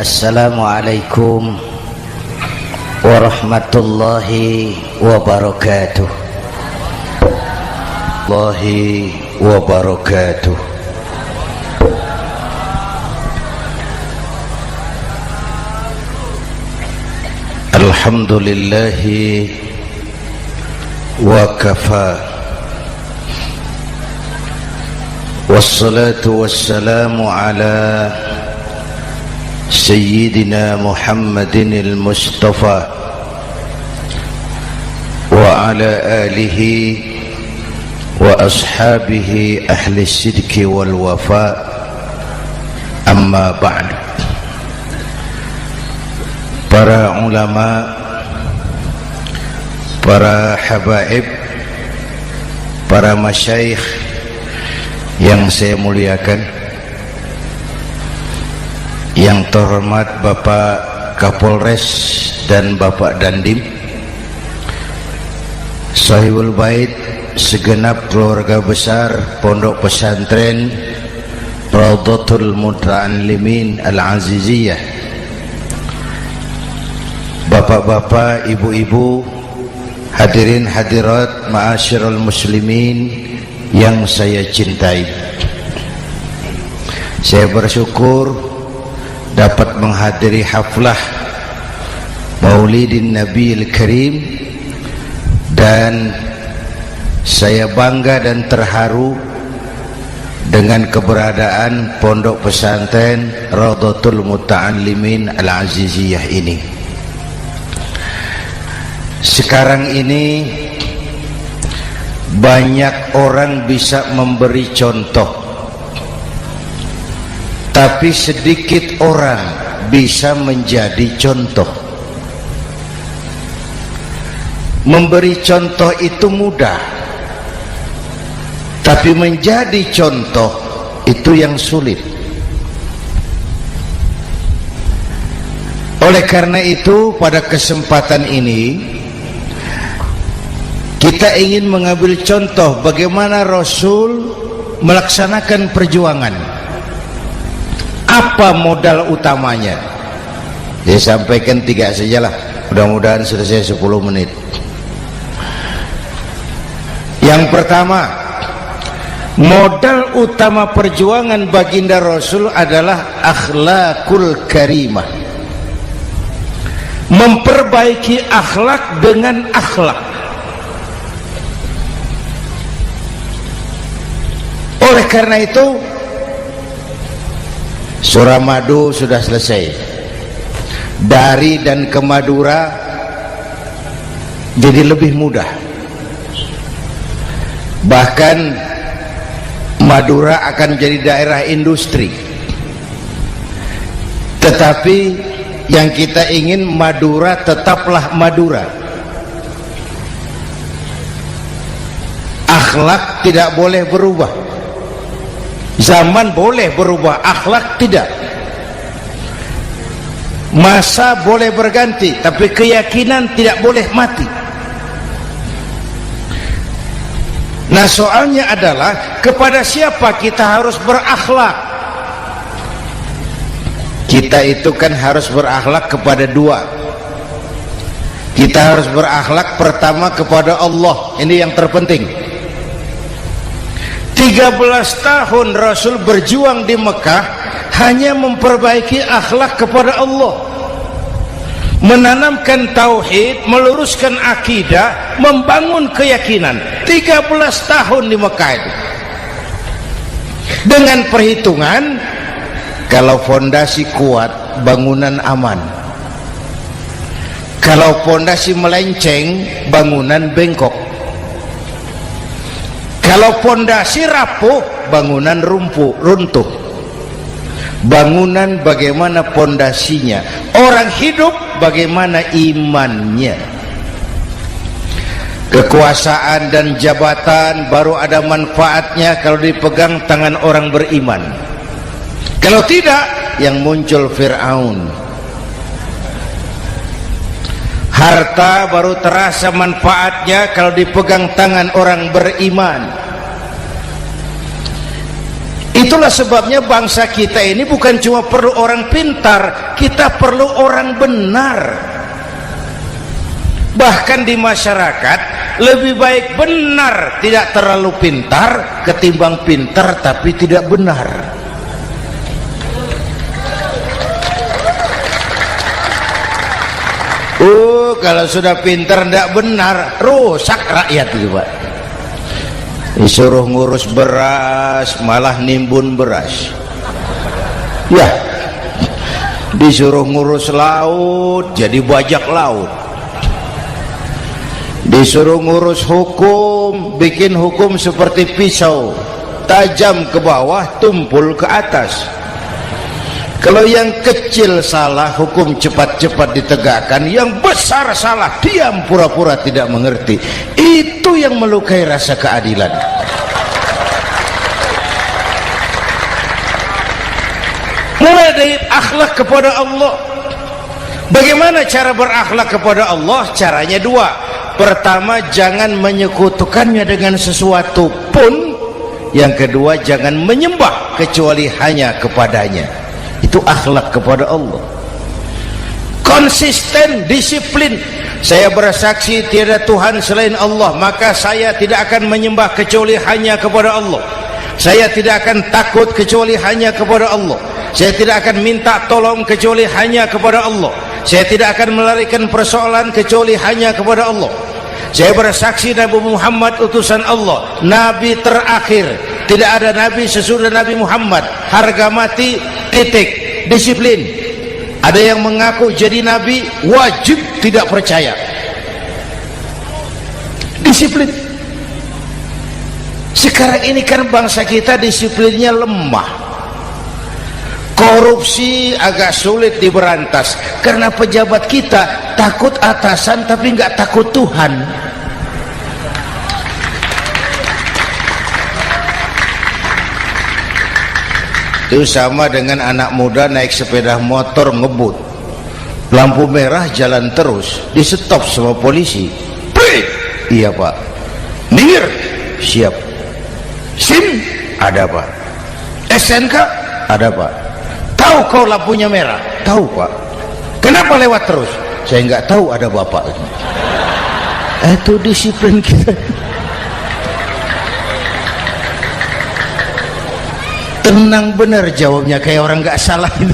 Assalamualaikum warahmatullahi wabarakatuh. Alhamdulillahi wa kafa, wassalatu wassalamu ala Sayyidina Muhammadin al-Mustafa wa ala alihi wa ashabihi ahli sidki wal wafa, amma ba'du. Para ulama, para habaib, para masyayikh yang saya muliakan, yang terhormat Bapak Kapolres dan Bapak Dandim, Sahibul Bait, segenap keluarga besar Pondok Pesantren Raudhatul Muta'allimin Al-Aziziyah, bapak-bapak, ibu-ibu, hadirin hadirat ma'asyiral muslimin yang saya cintai. Saya bersyukur dapat menghadiri haflah Maulidin Nabiil Karim, dan saya bangga dan terharu dengan keberadaan Pondok Pesantren Raudhatul Muta'allimin Al-Aziziyah ini. Sekarang ini banyak orang bisa memberi contoh, tapi sedikit orang bisa menjadi contoh. Memberi contoh itu mudah, tapi menjadi contoh itu yang sulit. Oleh karena itu, pada kesempatan ini kita ingin mengambil contoh bagaimana Rasul melaksanakan perjuangan. Apa modal utamanya? Saya sampaikan 3 sajalah, mudah-mudahan selesai 10 menit. Yang pertama, modal utama perjuangan baginda Rasul adalah akhlakul karimah. Memperbaiki akhlak dengan akhlak. Oleh karena itu, surah Madu sudah selesai. Dari dan ke Madura jadi lebih mudah. Bahkan Madura akan jadi daerah industri. Tetapi yang kita ingin, Madura tetaplah Madura. Akhlak tidak boleh berubah. Zaman boleh berubah, akhlak tidak. Masa boleh berganti, tapi keyakinan tidak boleh mati. Nah, soalnya adalah kepada siapa kita harus berakhlak. Kita itu kan harus berakhlak kepada 2. Kita harus berakhlak pertama kepada Allah. Ini yang terpenting. 13 tahun Rasul berjuang di Mekah hanya memperbaiki akhlak kepada Allah, menanamkan tauhid, meluruskan akidah, membangun keyakinan. 13 tahun di Mekah itu, dengan perhitungan kalau fondasi kuat, bangunan aman. Kalau fondasi melenceng, bangunan bengkok. Kalau fondasi rapuh, bangunan runtuh. Bangunan bagaimana fondasinya? Orang hidup bagaimana imannya? Kekuasaan dan jabatan baru ada manfaatnya kalau dipegang tangan orang beriman. Kalau tidak, yang muncul Fir'aun. Harta baru terasa manfaatnya kalau dipegang tangan orang beriman. Itu Itulah sebabnya bangsa kita ini bukan cuma perlu orang pintar, kita perlu orang benar. Bahkan di masyarakat lebih baik benar tidak terlalu pintar ketimbang pintar tapi tidak benar. Kalau sudah pintar tidak benar, rusak rakyat itu Pak. Disuruh ngurus beras malah nimbun beras, ya. Disuruh ngurus laut jadi bajak laut. Disuruh ngurus hukum, bikin hukum seperti pisau, tajam ke bawah, tumpul ke atas. Kalau yang kecil salah, hukum cepat-cepat ditegakkan. Yang besar salah, diam pura-pura tidak mengerti. Itu yang melukai rasa keadilan. Mulai dari akhlak kepada Allah. Bagaimana cara berakhlak kepada Allah? Caranya dua. Pertama, jangan menyekutukannya dengan sesuatu pun. Yang kedua, jangan menyembah kecuali hanya kepadanya. Itu akhlak kepada Allah. Konsisten, disiplin. Saya bersaksi tiada Tuhan selain Allah, maka saya tidak akan menyembah kecuali hanya kepada Allah. Saya tidak akan takut kecuali hanya kepada Allah. Saya tidak akan minta tolong kecuali hanya kepada Allah. Saya tidak akan melarikan persoalan kecuali hanya kepada Allah. Saya bersaksi Nabi Muhammad utusan Allah, Nabi terakhir. Tidak ada Nabi sesudah Nabi Muhammad. Harga mati, titik. Disiplin. Ada yang mengaku jadi Nabi, wajib tidak percaya. Disiplin. Sekarang ini kan bangsa kita disiplinnya lemah. Korupsi agak sulit diberantas karena pejabat kita takut atasan tapi nggak takut Tuhan. Itu sama dengan anak muda naik sepeda motor ngebut, lampu merah jalan terus, di stop sama polisi. Prit, iya Pak. Minggir, siap. SIM ada Pak. SNK ada Pak. Tahu kau lampunya merah? Tahu Pak. Kenapa lewat terus? Saya nggak tahu, ada Bapak. Itu disiplin kita. Tenang bener jawabnya, kayak orang nggak salah itu.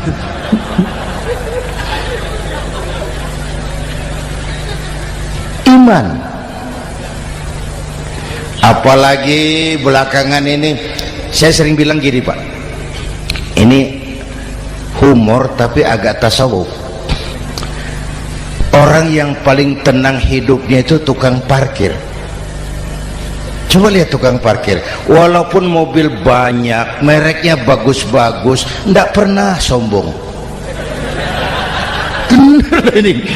Iman. Apalagi belakangan ini saya sering bilang gini Pak, ini humor tapi agak tasawuf. Orang yang paling tenang hidupnya itu tukang parkir. Coba lihat tukang parkir, walaupun mobil banyak, mereknya bagus-bagus, tidak pernah sombong. Tenang ini,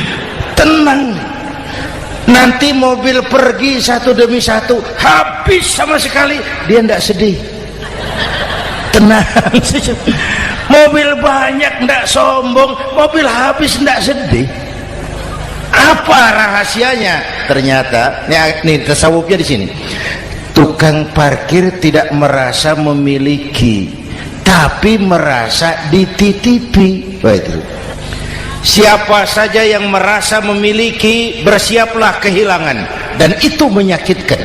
tenang. Nanti mobil pergi satu demi satu, habis sama sekali, dia tidak sedih. Tenang. Mobil banyak tidak sombong, mobil habis tidak sedih. Apa rahasianya? Ternyata, nih tasawufnya di sini. Tukang parkir tidak merasa memiliki, tapi merasa dititipi. Itu. Siapa saja yang merasa memiliki, bersiaplah kehilangan, dan itu menyakitkan.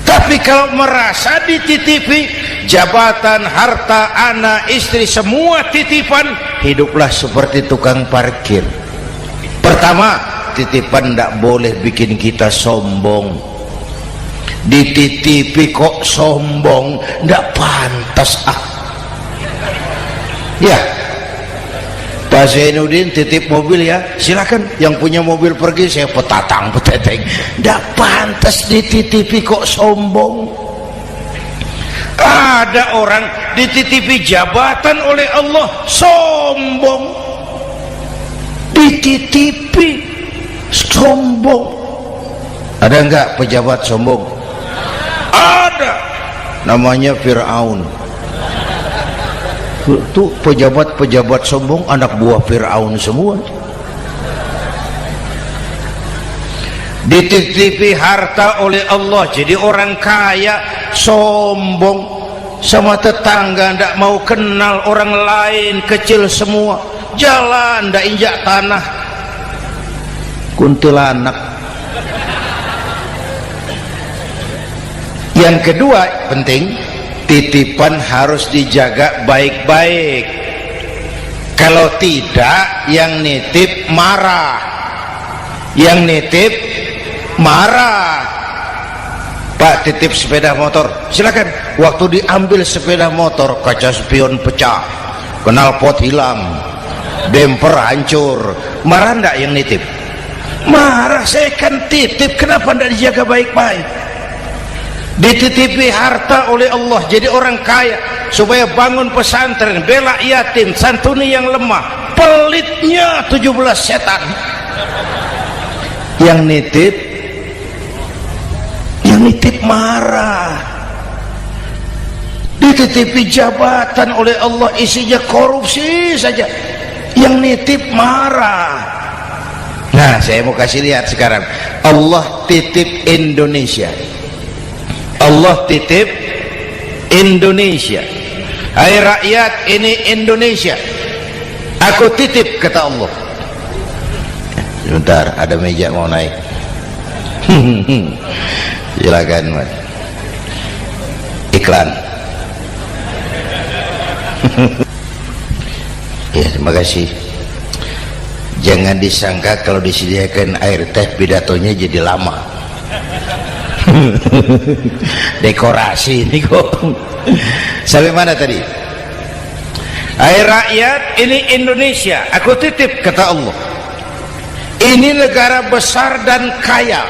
Tapi kalau merasa dititipi, jabatan, harta, anak, istri, semua titipan, hiduplah seperti tukang parkir. Pertama, titipan tidak boleh bikin kita sombong. Dititipi kok sombong, tidak pantas ya. Pak Zainuddin titip mobil ya, silakan. Yang punya mobil pergi, saya petatang peteteng. Tidak pantas dititipi kok sombong. Ada orang dititipi jabatan oleh Allah sombong, dititipi sombong. Ada enggak pejabat sombong? Ada, namanya Fir'aun. Itu pejabat-pejabat sombong anak buah Fir'aun semua. Dititipi harta oleh Allah, jadi orang kaya sombong. sama tetangga, ndak mau kenal orang lain, kecil semua, jalan ndak injak tanah. Kuntilanak. Yang kedua penting, titipan harus dijaga baik-baik. Kalau tidak, yang nitip marah, yang nitip marah. Pak, titip sepeda motor, silakan. Waktu diambil sepeda motor, kaca spion pecah, knalpot hilang, bemper hancur, marah ndak yang nitip? Marah. Saya kan titip, kenapa ndak dijaga baik-baik? Dititipi harta oleh Allah jadi orang kaya supaya bangun pesantren, bela yatim, santuni yang lemah, pelitnya 17 setan. Yang nitip marah. Dititipi jabatan oleh Allah isinya korupsi saja, yang nitip marah. Nah, saya mau kasih lihat sekarang, Allah titip Indonesia. Allah titip Indonesia. Hai rakyat, ini Indonesia, aku titip, kata Allah. Sebentar, ada meja mau naik. Silakan, Mas. Iklan. Ya, terima kasih. Jangan disangka kalau disediakan air teh pidatonya jadi lama. Dekorasi ini kok. Sampai mana tadi? Hai rakyat, ini Indonesia, aku titip, kata Allah. Ini negara besar dan kaya.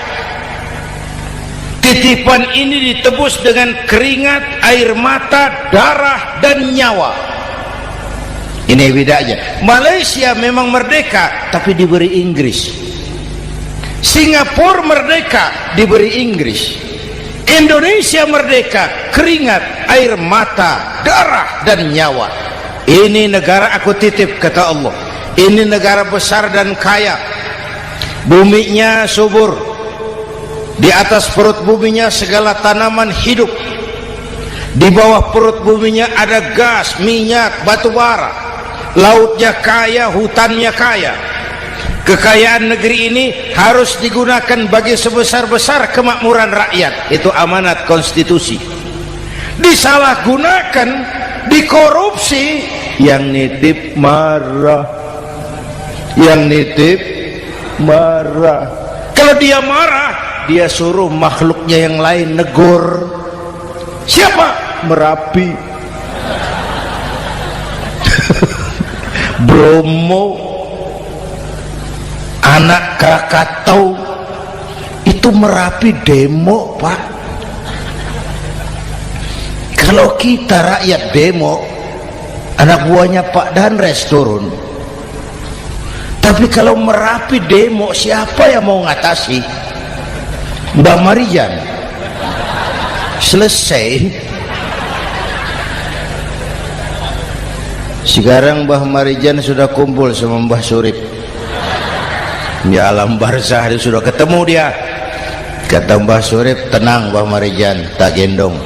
Titipan ini ditebus dengan keringat, air mata, darah, dan nyawa. Ini bedanya. Malaysia memang merdeka tapi diberi Inggris. Singapura merdeka diberi Inggris. Indonesia merdeka, keringat, air mata, darah, dan nyawa. Ini negara aku titip, kata Allah. Ini negara besar dan kaya. Buminya subur. Di atas perut buminya segala tanaman hidup. Di bawah perut buminya ada gas, minyak, batu bara. Lautnya kaya, hutannya kaya. Kekayaan negeri ini harus digunakan bagi sebesar-besar kemakmuran rakyat. Itu amanat konstitusi. Disalahgunakan, dikorupsi, yang nitip marah. Yang nitip marah. Kalau dia marah, dia suruh makhluknya yang lain negur. Siapa? Merapi, Bromo, anak Krakatau. Itu Merapi demo, Pak. Kalau kita rakyat demo, anak buahnya Pak Danres turun. Tapi kalau Merapi demo, siapa yang mau ngatasi? Mbak Marijan. Selesai. Sekarang Mbah Marijan sudah kumpul sama Mbah Surip di alam barzah, dia sudah ketemu dia. Kata Mbah Surip, tenang Mbah Marijan, tak gendong,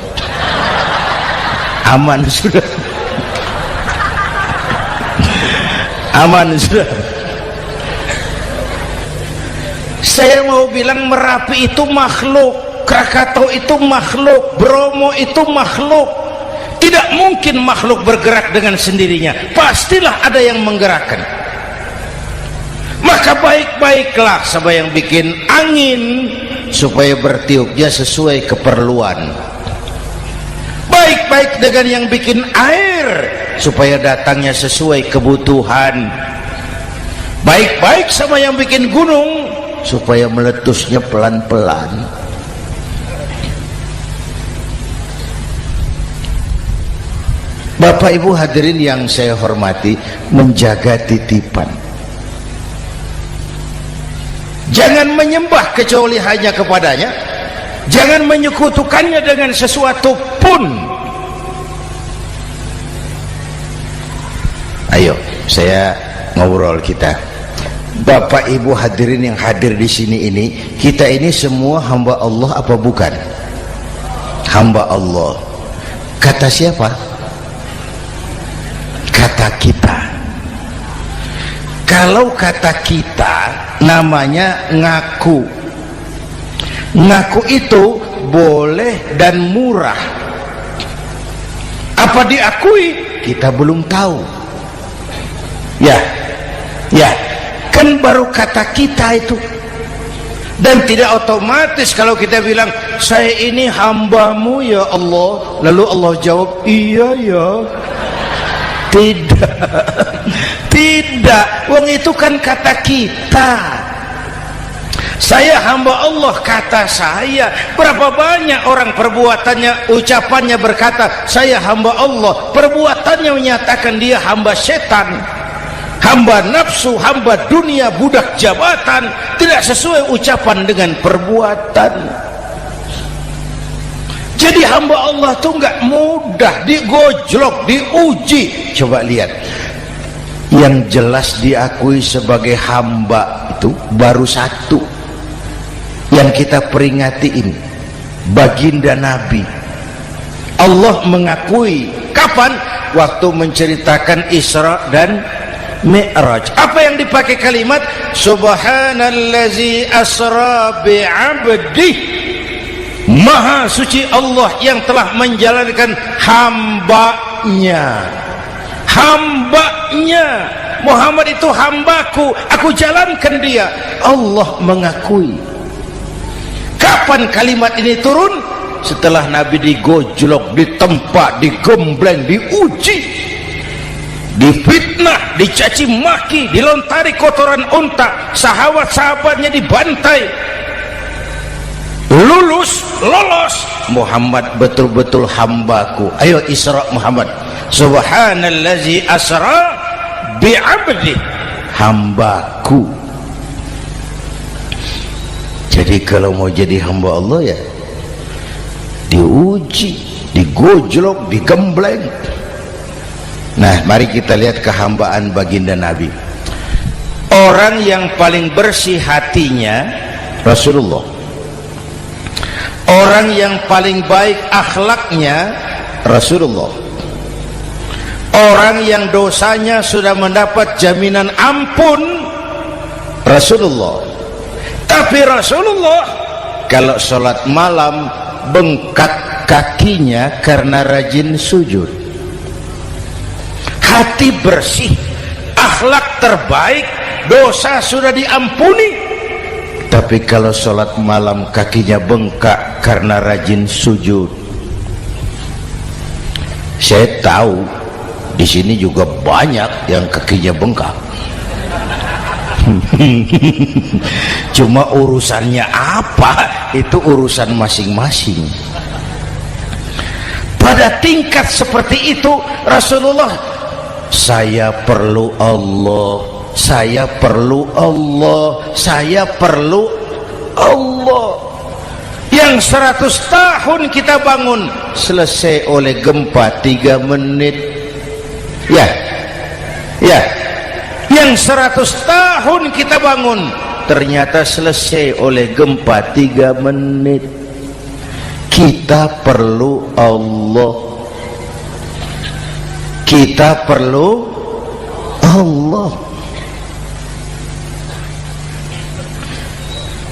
aman sudah. Aman sudah. Saya mau bilang Merapi itu makhluk, Krakatau itu makhluk, Bromo itu makhluk. Tidak mungkin makhluk bergerak dengan sendirinya, pastilah ada yang menggerakkan. Maka baik-baiklah sama yang bikin angin supaya bertiupnya sesuai keperluan. Baik-baik dengan yang bikin air supaya datangnya sesuai kebutuhan. Baik-baik sama yang bikin gunung supaya meletusnya pelan-pelan. Bapak Ibu hadirin yang saya hormati, menjaga titipan. Jangan menyembah kecuali hanya kepadanya. Jangan menyekutukannya dengan sesuatu pun. Ayo, saya ngobrol kita. Bapak Ibu hadirin yang hadir di sini ini, kita ini semua hamba Allah apa bukan? Hamba Allah. Kata siapa? Kata kita. Kalau kata kita namanya ngaku. Ngaku itu boleh dan murah. Apa diakui? Kita belum tahu. Ya, kan baru kata kita itu. Dan tidak otomatis kalau kita bilang saya ini hambamu ya Allah, lalu Allah jawab iya ya. Tidak, wong itu kan kata kita. Saya hamba Allah, kata saya. Berapa banyak orang perbuatannya, ucapannya berkata saya hamba Allah, perbuatannya menyatakan dia hamba setan, hamba nafsu, hamba dunia, budak jabatan. Tidak sesuai ucapan dengan perbuatan. Jadi hamba Allah itu nggak mudah, digojlok, diuji. Coba lihat, yang jelas diakui sebagai hamba itu baru satu yang kita peringati ini, baginda Nabi. Allah mengakui kapan? Waktu menceritakan Isra dan Mi'raj. Apa yang dipakai kalimat? Subhanallazi asra bi'abdih. Maha suci Allah yang telah menjalankan hambanya. Hambanya Muhammad itu hambaku, aku jalankan dia. Allah mengakui. Kapan kalimat ini turun? Setelah Nabi digojlok, ditempa, digembleng, diuji, difitnah, dicaci maki, dilontari kotoran unta, sahabat-sahabatnya dibantai. Lolos, Muhammad betul-betul hambaku. Ayo Isra Muhammad. Subhanallazi asra bi'abdi, hambaku. Jadi kalau mau jadi hamba Allah ya diuji, digojlok, digembleng. Nah, mari kita lihat kehambaan baginda Nabi. Orang yang paling bersih hatinya Rasulullah. Orang yang paling baik akhlaknya Rasulullah. Orang yang dosanya sudah mendapat jaminan ampun Rasulullah. Tapi Rasulullah kalau sholat malam bengkak kakinya karena rajin sujud. Hati bersih, akhlak terbaik, dosa sudah diampuni. Tapi kalau sholat malam kakinya bengkak karena rajin sujud. Saya tahu di sini juga banyak yang kakinya bengkak. Cuma urusannya apa, itu urusan masing-masing. Pada tingkat seperti itu Rasulullah, saya perlu Allah, saya perlu Allah, saya perlu Allah. Yang 100 tahun kita bangun selesai oleh gempa 3 menit. Ya, yang 100 tahun kita bangun ternyata selesai oleh gempa 3 menit. Kita perlu Allah, kita perlu Allah.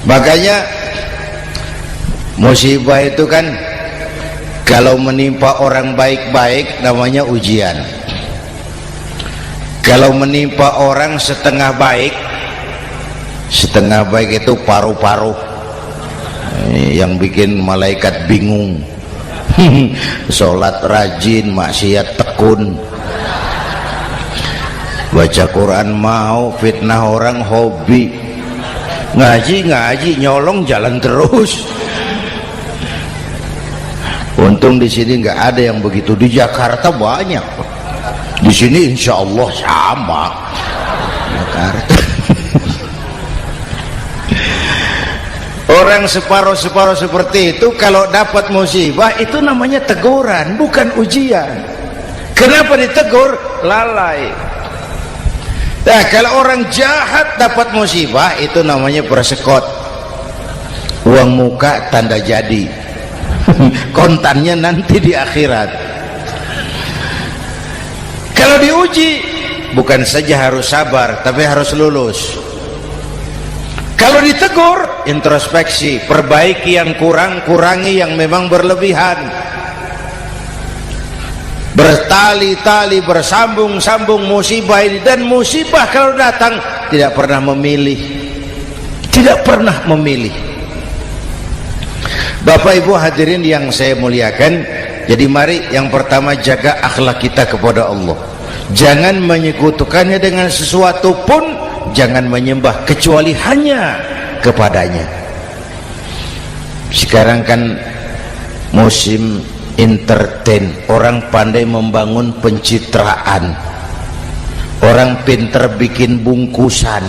Makanya musibah itu kan kalau menimpa orang baik-baik namanya ujian. Kalau menimpa orang setengah baik itu paru-paru yang bikin malaikat bingung. Sholat rajin, maksiat tekun, baca Quran mau, fitnah orang hobi, ngaji nyolong jalan terus. Untung di sini nggak ada yang begitu. Di Jakarta banyak. Di sini insya Allah sama. Jakarta. Orang separuh-separuh seperti itu kalau dapat musibah itu namanya teguran, bukan ujian. Kenapa ditegur? Lalai. Nah, kalau orang jahat dapat musibah itu namanya persekot. Uang muka tanda jadi. Kontannya nanti di akhirat. Kalau diuji bukan saja harus sabar, tapi harus lulus. Kalau ditegur, introspeksi, perbaiki yang kurang, kurangi yang memang berlebihan. Bertali-tali, bersambung-sambung musibah ini, dan musibah kalau datang tidak pernah memilih, tidak pernah memilih. Bapak Ibu hadirin yang saya muliakan, jadi mari yang pertama jaga akhlak kita kepada Allah. Jangan menyekutukannya dengan sesuatu pun, jangan menyembah kecuali hanya kepadanya. Sekarang kan musim entertain, orang pandai membangun pencitraan, orang pinter bikin bungkusan.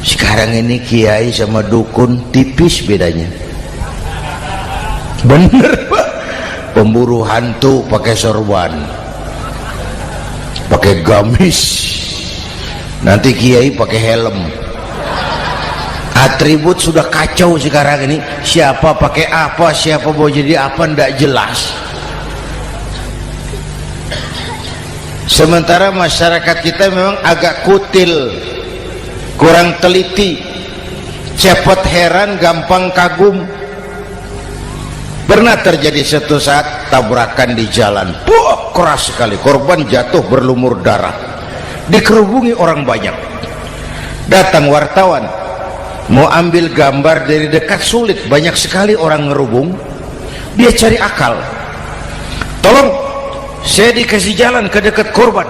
Sekarang ini kiai sama dukun tipis bedanya. Bener Pak, pemburu hantu pakai sorban, pakai gamis, nanti kiai pakai helm. Atribut sudah kacau sekarang ini, siapa pakai apa, siapa mau jadi apa, ndak jelas. Sementara masyarakat kita memang agak kutil, kurang teliti, cepat heran, gampang kagum. Pernah terjadi satu saat tabrakan di jalan, keras sekali, korban jatuh berlumur darah, dikerubungi orang banyak. Datang wartawan mau ambil gambar dari dekat, sulit, banyak sekali orang ngerubung. Dia cari akal, tolong saya dikasih jalan ke dekat korban.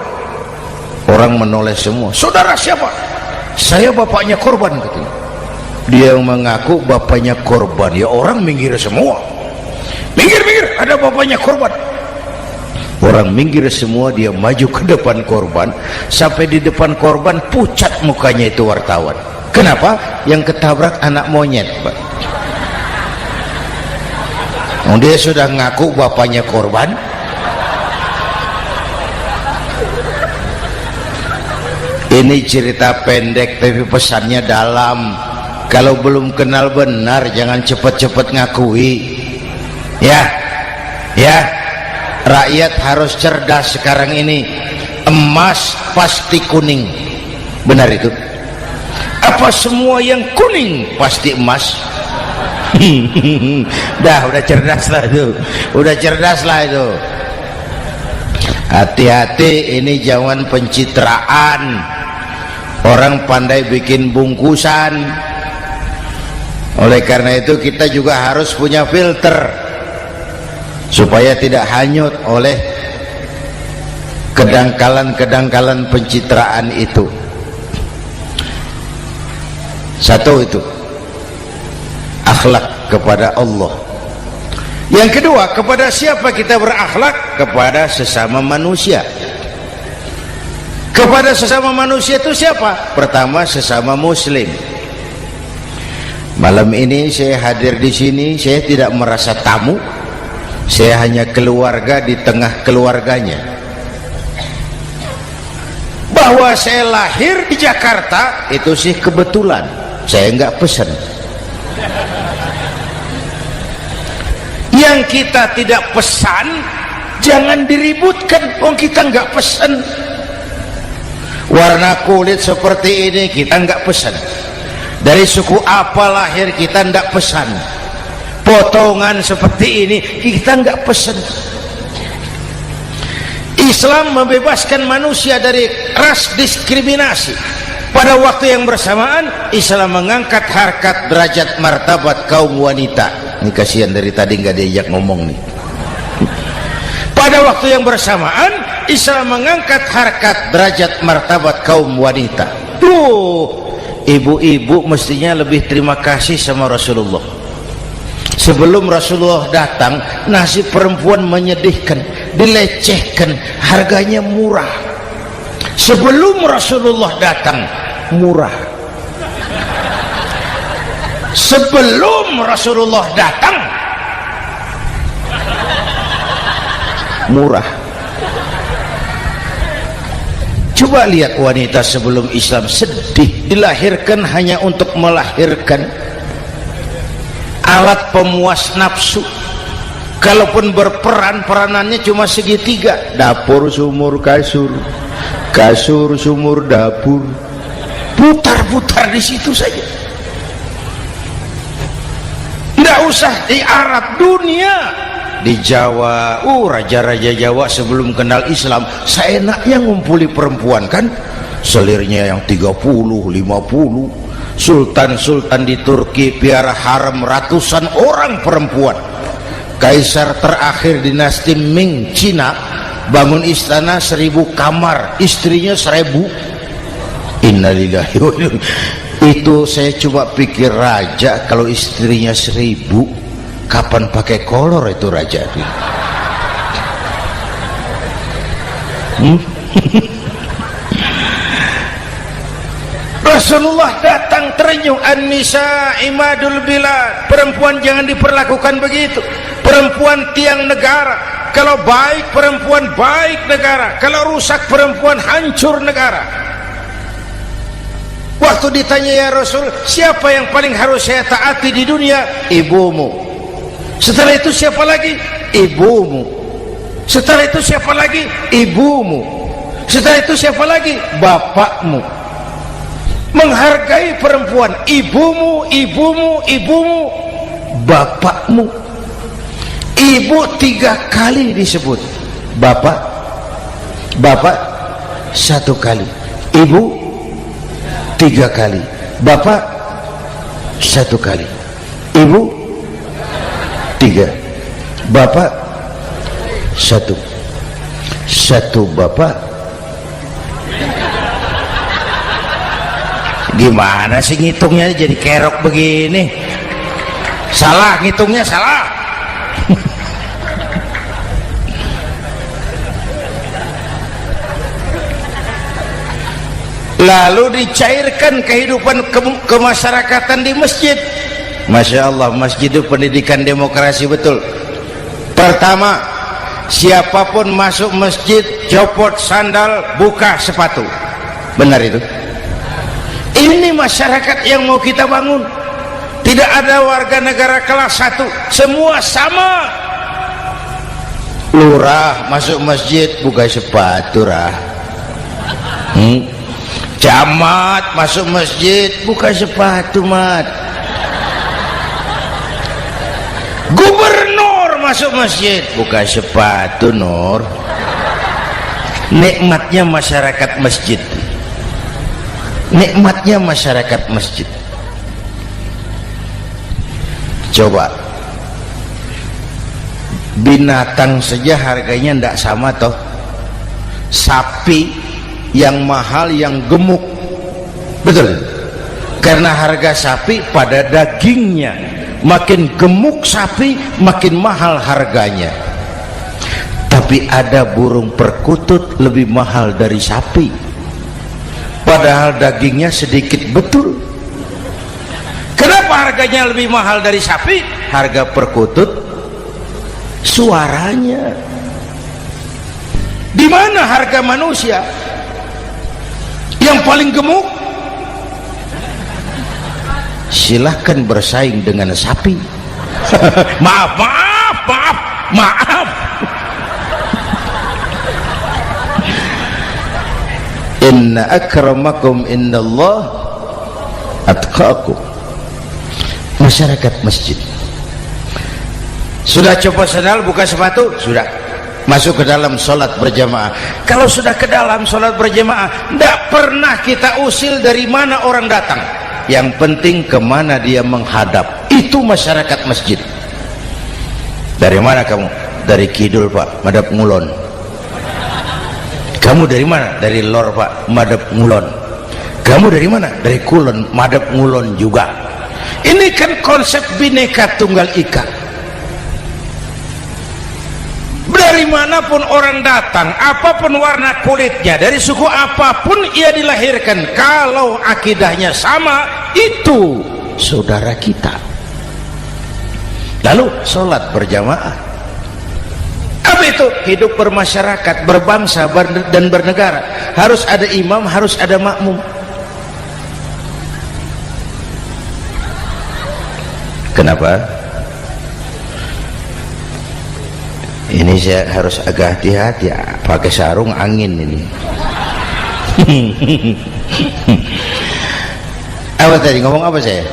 Orang menoleh semua. Saudara siapa? Saya bapaknya korban, katanya. Dia mengaku bapaknya korban. Ya orang minggir semua, minggir, ada bapaknya korban. Orang minggir semua, dia maju ke depan korban. Sampai di depan korban pucat mukanya itu wartawan. Kenapa? Yang ketabrak anak monyet, Pak. Oh, dia sudah ngaku bapaknya korban. Ini cerita pendek tapi pesannya dalam. Kalau belum kenal benar jangan cepat-cepat ngakui. Ya, rakyat harus cerdas sekarang ini. Emas pasti kuning, benar itu? Apa semua yang kuning pasti emas? Udah cerdas lah itu, udah cerdas lah itu. Hati-hati, ini zaman pencitraan. Orang pandai bikin bungkusan. Oleh karena itu kita juga harus punya filter supaya tidak hanyut oleh kedangkalan-kedangkalan pencitraan itu. Satu itu akhlak kepada Allah. Yang kedua, kepada siapa kita berakhlak? Kepada sesama manusia. Kepada sesama manusia itu siapa? Pertama, sesama muslim. Malam ini saya hadir di sini, saya tidak merasa tamu. Saya hanya keluarga di tengah keluarganya. Bahwa saya lahir di Jakarta itu sih kebetulan, saya nggak pesan. Yang kita tidak pesan jangan diributkan, wong kita nggak pesan. Warna kulit seperti ini kita nggak pesan. Dari suku apa lahir kita nggak pesan. Potongan seperti ini kita nggak pesan. Islam membebaskan manusia dari ras diskriminasi. Pada waktu yang bersamaan Islam mengangkat harkat, derajat, martabat kaum wanita. Ini kasihan dari tadi nggak diajak ngomong nih. Pada waktu yang bersamaan Islam mengangkat harkat, derajat, martabat kaum wanita. Tuh, ibu-ibu mestinya lebih terima kasih sama Rasulullah. Sebelum Rasulullah datang, nasib perempuan menyedihkan, dilecehkan, harganya murah. Sebelum Rasulullah datang, murah. Sebelum Rasulullah datang, murah. Coba lihat wanita sebelum Islam, sedih, dilahirkan hanya untuk melahirkan, alat pemuas nafsu, Kalaupun berperan, peranannya cuma segitiga, dapur sumur kasur, kasur sumur dapur, putar-putar di situ saja. Tidak usah di Arab, dunia, di Jawa. Raja-raja Jawa sebelum kenal Islam seenaknya ngumpuli perempuan kan, selirnya yang 30, 50. Sultan-sultan di Turki piara harem ratusan orang perempuan. Kaisar terakhir dinasti Ming Cina bangun istana 1000 kamar, istrinya 1000. Innalillahi wa inna. Itu saya coba pikir, raja kalau istrinya 1000, kapan pakai kolor itu raja? Rasulullah datang terenyuh, an-nisa imadul bilad, perempuan jangan diperlakukan begitu, perempuan tiang negara, kalau baik perempuan baik negara, kalau rusak perempuan hancur negara. Waktu ditanya, ya Rasul, siapa yang paling harus saya taati di dunia? Ibumu. Setelah itu siapa lagi? Ibumu. Setelah itu siapa lagi? Ibumu. Setelah itu siapa lagi? Bapakmu. Menghargai perempuan, ibumu, ibumu, ibumu, bapakmu. Ibu 3 kali disebut, bapak 1 kali, ibu 3 kali, bapak 1 kali, ibu 3, bapak 1 bapak. Gimana sih ngitungnya jadi kerok begini? Salah ngitungnya, salah. Lalu dicairkan kehidupan kemasyarakatan di masjid. Masya Allah, masjid itu pendidikan demokrasi betul. Pertama, siapapun masuk masjid copot sandal, buka sepatu. Benar itu? Ini masyarakat yang mau kita bangun. Tidak ada warga negara kelas 1, semua sama. Lurah masuk masjid buka sepatu, rah. Camat masuk masjid buka sepatu, mat. Gubernur masuk masjid buka sepatu, Nur. Nikmatnya masyarakat masjid, nikmatnya masyarakat masjid. Coba binatang saja harganya tidak sama toh. Sapi yang mahal, yang gemuk, betul, karena harga sapi pada dagingnya. Makin gemuk sapi makin mahal harganya. Tapi ada burung perkutut lebih mahal dari sapi, padahal dagingnya sedikit, betul. Kenapa harganya lebih mahal dari sapi? Harga perkutut suaranya. Di mana harga manusia yang paling gemuk? Silahkan bersaing dengan sapi. maaf. Inna akramakum indallah atqakum. Masyarakat masjid sudah copot sandal, buka sepatu, sudah masuk ke dalam sholat berjamaah. Kalau sudah ke dalam sholat berjamaah, tidak pernah kita usil dari mana orang datang, yang penting kemana dia menghadap. Itu masyarakat masjid. Dari mana kamu? Dari kidul, Pak, madhab ngulon. Kamu dari mana? Dari lor, Pak, madhab ngulon. Kamu dari mana? Dari kulon, madhab ngulon juga. Ini kan konsep bineka tunggal ika. Dari manapun orang datang, apapun warna kulitnya, dari suku apapun ia dilahirkan, kalau akidahnya sama, itu saudara kita. Lalu sholat berjamaah. Apa itu? Hidup bermasyarakat, berbangsa dan bernegara. Harus ada imam, harus ada makmum. Kenapa? Ini saya harus agak hati-hati ya, pakai sarung angin ini. Apa tadi ngomong apa saya?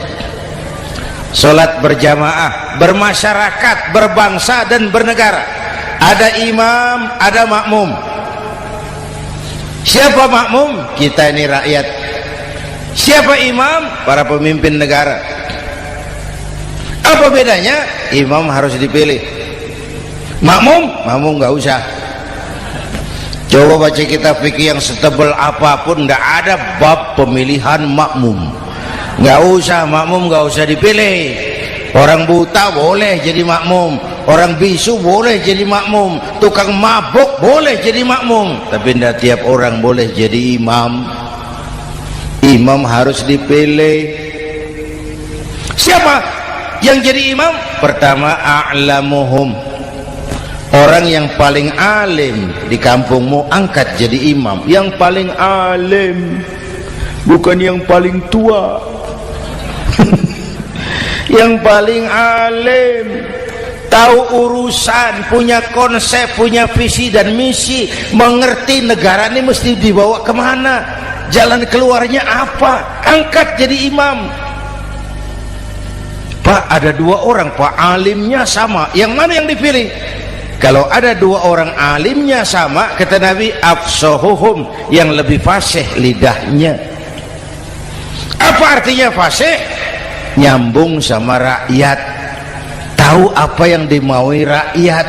Sholat berjamaah, bermasyarakat, berbangsa dan bernegara. Ada imam, ada makmum. Siapa makmum? Kita ini rakyat. Siapa imam? Para pemimpin negara. Apa bedanya? Imam harus dipilih, makmum nggak usah. Coba baca kitab fikih yang setebal apapun, nggak ada bab pemilihan makmum. Nggak usah, makmum nggak usah dipilih. Orang buta boleh jadi makmum, orang bisu boleh jadi makmum, tukang mabuk boleh jadi makmum, tapi tidak tiap orang boleh jadi imam. Imam harus dipilih. Siapa yang jadi imam? Pertama, a'lamuhum, orang yang paling alim di kampungmu angkat jadi imam. Yang paling alim, bukan yang paling tua. Yang paling alim, tahu urusan, punya konsep, punya visi dan misi, mengerti negara ini mesti dibawa kemana, jalan keluarnya apa, angkat jadi imam. Pak, ada dua orang Pak, alimnya sama, yang mana yang dipilih? Kalau ada dua orang alimnya sama, kata Nabi, afsahuhum, yang lebih fasih lidahnya. Apa artinya fasih? Nyambung sama rakyat, tahu apa yang dimaui rakyat,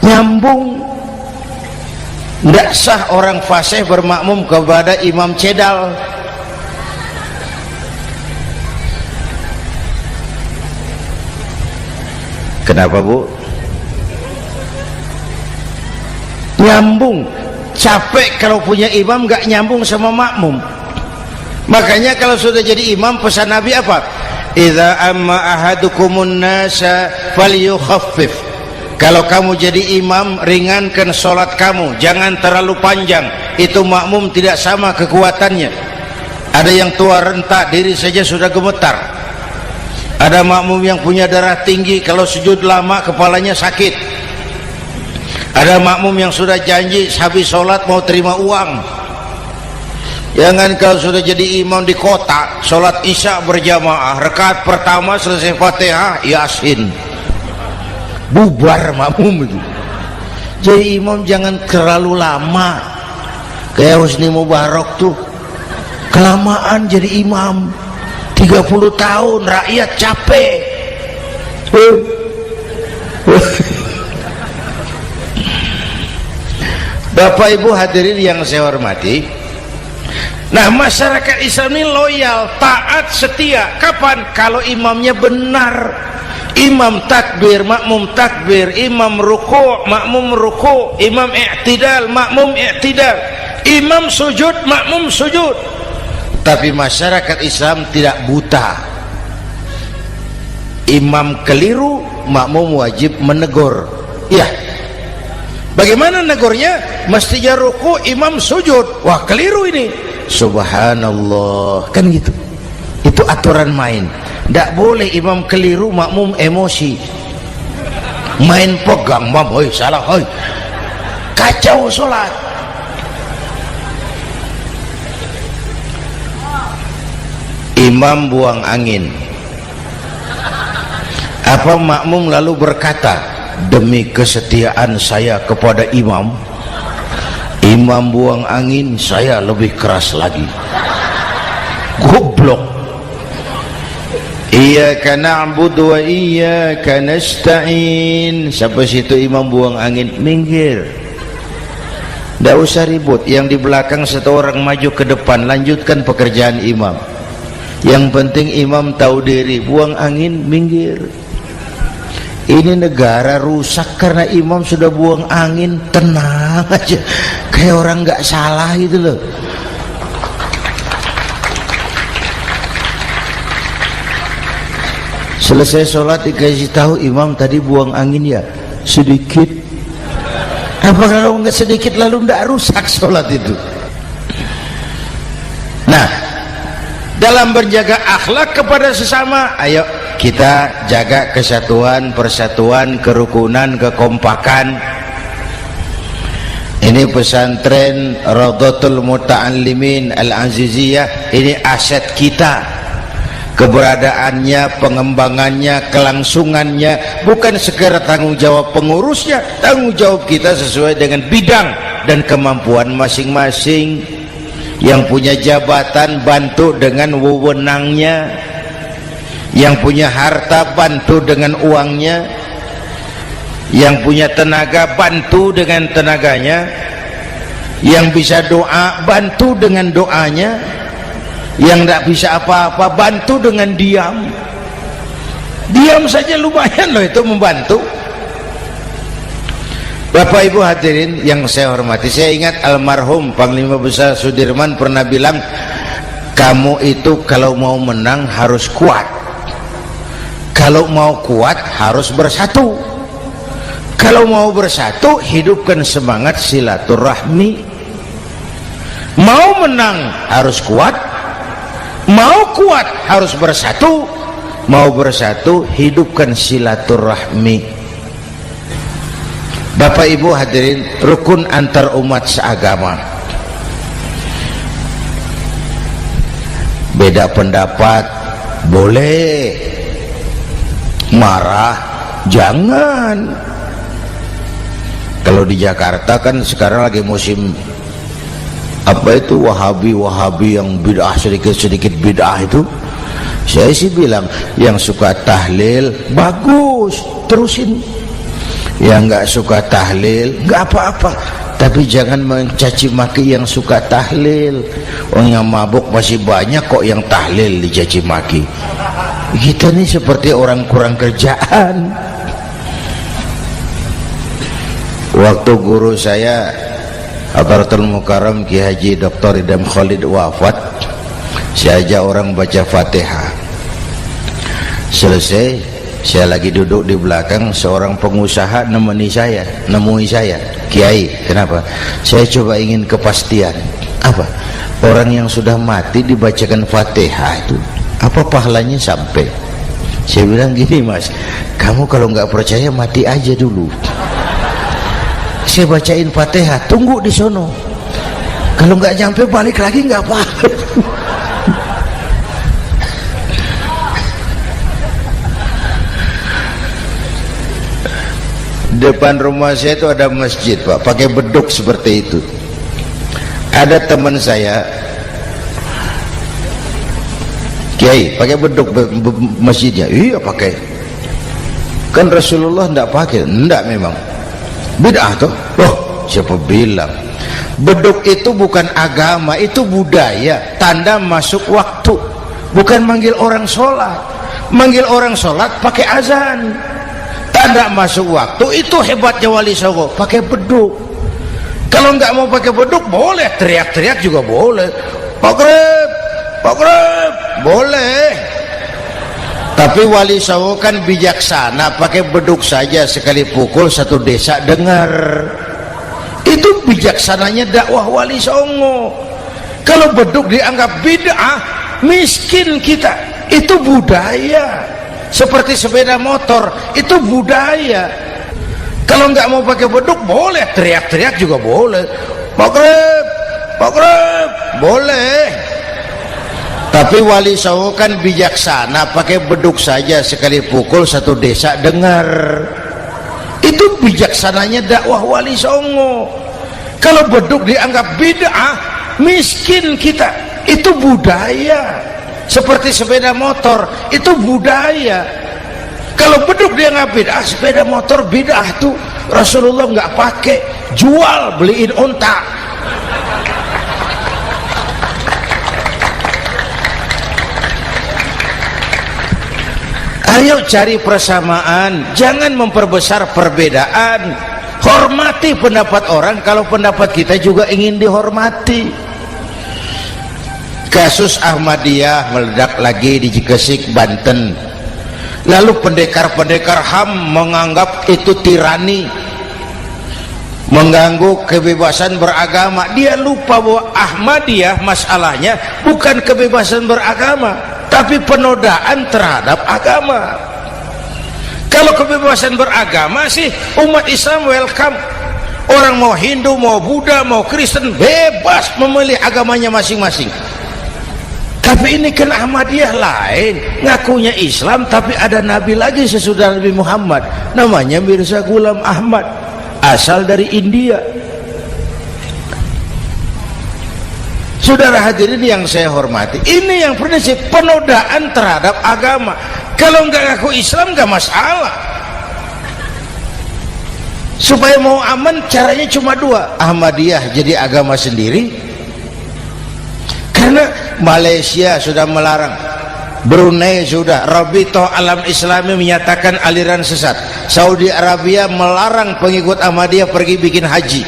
nyambung. Tidak sah orang fasih bermakmum kepada imam cedal. Kenapa Bu? Nyambung. Capek kalau punya imam gak nyambung sama makmum. Makanya kalau sudah jadi imam, pesan Nabi apa? Idza amma ahadukumun nasa falyukhaffif. Kalau kamu jadi imam, ringankan sholat kamu, jangan terlalu panjang. Itu makmum tidak sama kekuatannya. Ada yang tua renta, diri saja sudah gemetar. Ada makmum yang punya darah tinggi, kalau sujud lama kepalanya sakit. Ada makmum yang sudah janji habis sholat mau terima uang. Jangan kalau sudah jadi imam di kota, sholat isya berjamaah, rakaat pertama selesai Fatihah, Yasin, bubar makmum itu. Jadi imam jangan terlalu lama, kayak Husni Mubarak tuh kelamaan jadi imam 30 tahun, rakyat capek. Bapak Ibu hadirin yang saya hormati, nah masyarakat Islam ini loyal, taat, setia. Kapan? Kalau imamnya benar. Imam takbir, makmum takbir, imam ruku', makmum ruku', imam i'tidal, makmum i'tidal, imam sujud, makmum sujud. Tapi masyarakat Islam tidak buta. Imam keliru, makmum wajib menegur. Ya, bagaimana negurnya? Mestinya ruku', imam sujud. Wah, keliru ini. Subhanallah, kan gitu. Itu aturan main. Tidak boleh imam keliru, makmum emosi, main pegang, mam, hoi salah, hoi, kacau sholat. Imam buang angin, apa makmum lalu berkata, demi kesetiaan saya kepada imam, imam buang angin, saya lebih keras lagi. Goblok. Iyyaka na'budu wa iyyaka nasta'in. Sampai situ imam buang angin, minggir, tidak usah ribut. Yang di belakang satu orang maju ke depan, lanjutkan pekerjaan imam. Yang penting imam tahu diri, buang angin, minggir. Ini negara rusak karena imam sudah buang angin. Tenang aja, kayak orang nggak salah gitu loh. Selesai sholat dikasih tahu, imam tadi buang angin ya sedikit. Apa kalau nggak sedikit lalu nggak rusak sholat itu? Nah, dalam berjaga akhlak kepada sesama, ayo kita jaga kesatuan, persatuan, kerukunan, kekompakan. Ini pesantren Raudhatul Muta'allimin Al-Aziziyah, ini aset kita. Keberadaannya, pengembangannya, kelangsungannya bukan sekedar tanggung jawab pengurusnya, tanggung jawab kita sesuai dengan bidang dan kemampuan masing-masing. Yang punya jabatan bantu dengan wewenangnya, yang punya harta bantu dengan uangnya, yang punya tenaga bantu dengan tenaganya, yang bisa doa bantu dengan doanya, yang tidak bisa apa-apa bantu dengan diam. Diam saja lumayan loh itu membantu. Bapak Ibu hadirin yang saya hormati, saya ingat almarhum Panglima Besar Sudirman pernah bilang, kamu itu kalau mau menang harus kuat, kalau mau kuat harus bersatu, kalau mau bersatu hidupkan semangat silaturahmi. Mau menang harus kuat, mau kuat harus bersatu, mau bersatu hidupkan silaturahmi. Bapak Ibu hadirin, rukun antar umat seagama. Beda pendapat boleh, marah jangan. Kalau di Jakarta kan sekarang lagi musim apa itu wahabi yang bid'ah, sedikit bid'ah itu. Saya sih bilang yang suka tahlil bagus, terusin. Yang nggak suka tahlil nggak apa-apa, tapi jangan mencaci maki yang suka tahlil. Orang yang mabuk masih banyak kok yang tahlil dicaci maki. Kita nih seperti orang kurang kerjaan. Waktu guru saya Hadratul Mukarram Ki Haji Dr. Idham Khalid wafat, saya ajak orang baca Fatihah. Selesai, saya lagi duduk di belakang, seorang pengusaha nemui saya, Kiai, kenapa? Saya coba ingin kepastian. Apa? Orang yang sudah mati dibacakan Fatihah itu apa pahalanya sampai? Saya bilang gini, Mas, kamu kalau nggak percaya mati aja dulu. Saya bacain Fatihah, tunggu di sono. Kalau nggak nyampe balik lagi nggak apa-apa. Depan rumah saya itu ada masjid, Pak, pakai beduk seperti itu. Ada teman saya, Kiai, pakai beduk masjidnya. Iya pakai. Kan Rasulullah tidak pakai. Tidak memang. Bid'ah toh. Oh, siapa bilang? Beduk itu bukan agama, itu budaya, tanda masuk waktu. Bukan manggil orang sholat. Manggil orang sholat pakai azan. Tanda masuk waktu, itu hebatnya Wali Songo, pakai beduk. Kalau nggak mau pakai beduk boleh, teriak-teriak juga boleh. Pogreb, boleh. Tapi Wali Songo kan bijaksana, pakai beduk saja, sekali pukul satu desa dengar. Itu bijaksananya dakwah Wali Songo. Kalau beduk dianggap bid'ah, miskin kita. Itu budaya. Seperti sepeda motor, itu budaya. Kalau nggak mau pakai beduk boleh, teriak-teriak juga boleh. Pogreb, boleh. Tapi Wali Songo kan bijaksana, pakai beduk saja, sekali pukul satu desa dengar. Itu bijaksananya dakwah Wali Songo. Kalau beduk dianggap bid'ah, miskin kita. Itu budaya. Seperti sepeda motor, itu budaya. Kalau beduk dia nggak bid'ah, sepeda motor bid'ah tuh. Rasulullah nggak pakai, jual, beliin unta. Ayo cari persamaan, jangan memperbesar perbedaan. Hormati pendapat orang kalau pendapat kita juga ingin dihormati. Kasus Ahmadiyah meledak lagi di Cikesik, Banten. Lalu pendekar-pendekar HAM menganggap itu tirani, mengganggu kebebasan beragama. Dia lupa bahwa Ahmadiyah masalahnya bukan kebebasan beragama, tapi penodaan terhadap agama. Kalau kebebasan beragama sih umat Islam welcome. Orang mau Hindu, mau Buddha, mau Kristen bebas memilih agamanya masing-masing. Tapi ini kan Ahmadiyah lain, ngakunya Islam tapi ada nabi lagi sesudah Nabi Muhammad, namanya Mirza Ghulam Ahmad, asal dari India. Saudara hadirin yang saya hormati, ini yang prinsip penodaan terhadap agama. Kalau nggak ngaku Islam nggak masalah. Supaya mau aman caranya cuma dua, Ahmadiyah jadi agama sendiri, karena Malaysia sudah melarang, Brunei sudah, Rabitoh Alam Islami menyatakan aliran sesat, Saudi Arabia melarang pengikut Ahmadiyah pergi bikin haji,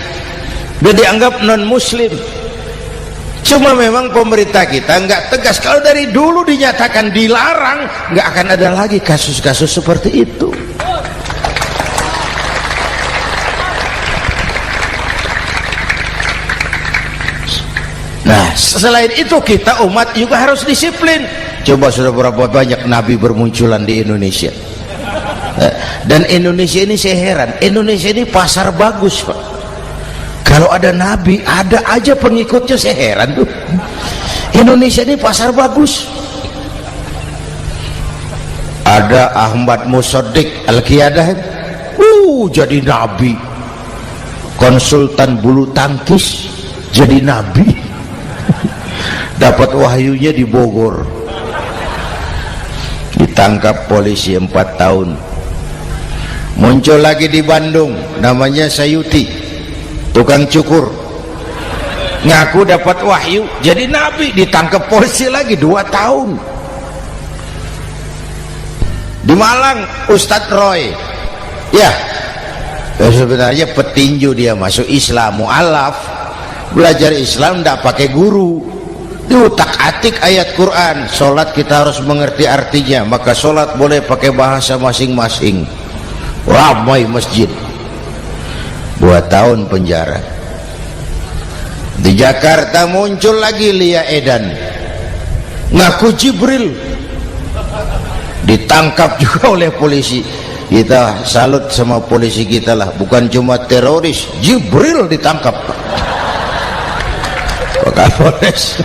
dia dianggap non muslim. Cuma memang pemerintah kita nggak tegas. Kalau dari dulu dinyatakan dilarang, nggak akan ada lagi kasus-kasus seperti itu. Nah, selain itu kita umat juga harus disiplin. Coba sudah berapa banyak nabi bermunculan di Indonesia. Dan Indonesia ini saya heran, Indonesia ini pasar bagus, Pak. Kalau ada nabi, ada aja pengikutnya, saya heran tuh. Indonesia ini pasar bagus. Ada Ahmad Musaddiq Al-Qiyadah, jadi nabi. Konsultan bulu tangkis jadi nabi. Dapat wahyunya di Bogor, ditangkap polisi 4 tahun. Muncul lagi di Bandung, namanya Sayuti, tukang cukur, ngaku dapat wahyu jadi nabi, ditangkap polisi lagi 2 tahun. Di Malang Ustadz Roy, ya sebenarnya petinju, dia masuk Islam, mu'alaf, belajar Islam tidak pakai guru, diutak-atik ayat Quran. Sholat kita harus mengerti artinya, maka sholat boleh pakai bahasa masing-masing. Ramai masjid. 2 tahun penjara. Di Jakarta muncul lagi Lia Edan, ngaku Jibril, ditangkap juga oleh polisi. Kita salut sama polisi kita lah, bukan cuma teroris, Jibril ditangkap Pak Kapolres.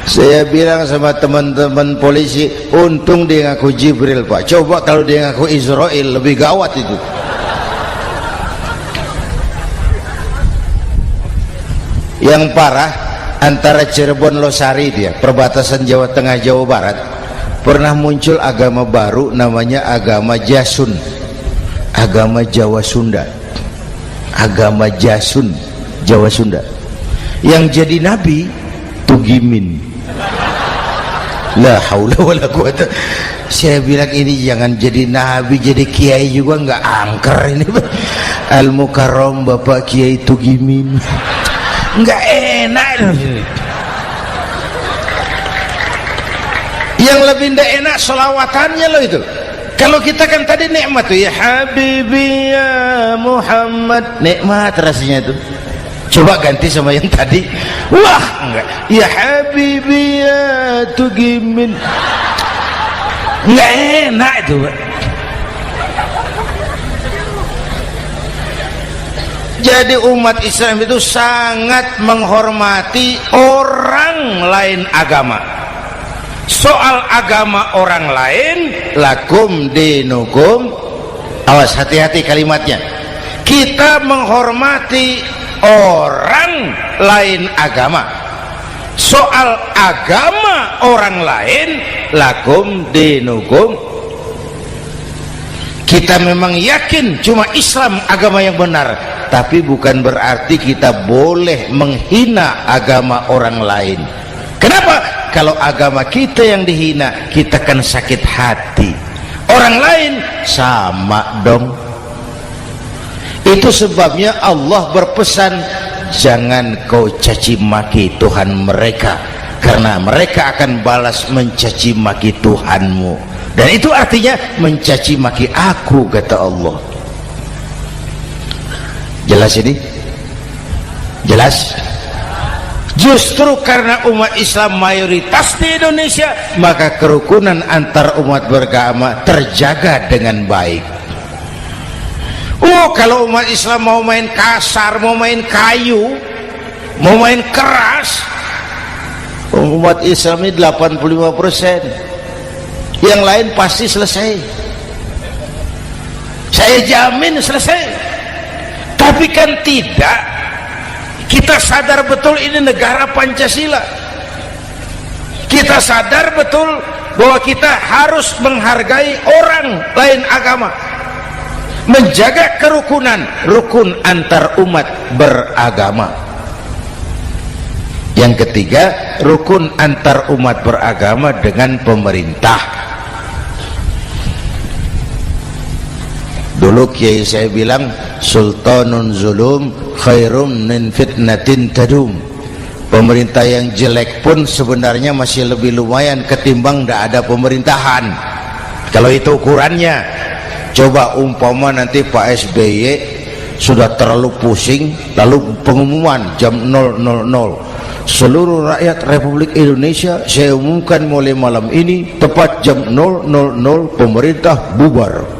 Saya bilang sama teman-teman polisi, untung dia ngaku Jibril, Pak. Coba kalau dia ngaku Israel, lebih gawat itu. Yang parah, antara Cirebon Losari, dia perbatasan Jawa Tengah Jawa Barat, pernah muncul agama baru namanya agama Jasun, agama Jawa Sunda, agama Jasun Jawa Sunda. Yang jadi nabi Tugimin. La haula wala quwata. Saya bilang ini jangan jadi nabi, jadi kiai juga nggak angker ini. Al Mukarram Bapak Kiai Tugimin, nggak enak. Yang lebih nggak enak selawatannya loh itu. Kalau kita kan tadi nikmat tuh, ya Habibi ya Muhammad, nikmat rasanya itu. Coba ganti sama yang tadi, wah enggak, ya Habibi ya Tugimin, enggak enak itu, Pak. Jadi umat Islam itu sangat menghormati orang lain agama. Soal agama orang lain, lakum dinukum, awas hati-hati kalimatnya. Kita menghormati orang lain agama. Soal agama orang lain, lakum dinukum. Kita memang yakin cuma Islam agama yang benar, tapi bukan berarti kita boleh menghina agama orang lain. Kenapa? Kalau agama kita yang dihina, kita kan sakit hati. Orang lain sama dong. Itu sebabnya Allah berpesan, jangan kau caci maki Tuhan mereka, karena mereka akan balas mencaci maki Tuhanmu. Dan itu artinya mencaci maki aku, kata Allah. Jelas ini? Jelas? Justru karena umat Islam mayoritas di Indonesia, maka kerukunan antar umat beragama terjaga dengan baik. Oh, kalau umat Islam mau main kasar, mau main kayu, mau main keras, umat Islam ini 85%, yang lain pasti selesai. Saya jamin selesai. Tapi kan tidak. Kita sadar betul ini negara Pancasila. Kita sadar betul bahwa kita harus menghargai orang lain agama, menjaga kerukunan, rukun antar umat beragama. Yang ketiga, rukun antar umat beragama dengan pemerintah. Dulu kiai saya bilang, sultanun zulum khairum min fitnatin tadum. Pemerintah yang jelek pun sebenarnya masih lebih lumayan ketimbang tidak ada pemerintahan. Kalau itu ukurannya. Coba umpama nanti Pak SBY sudah terlalu pusing, lalu pengumuman jam 000, seluruh rakyat Republik Indonesia saya umumkan mulai malam ini tepat jam 000 pemerintah bubar.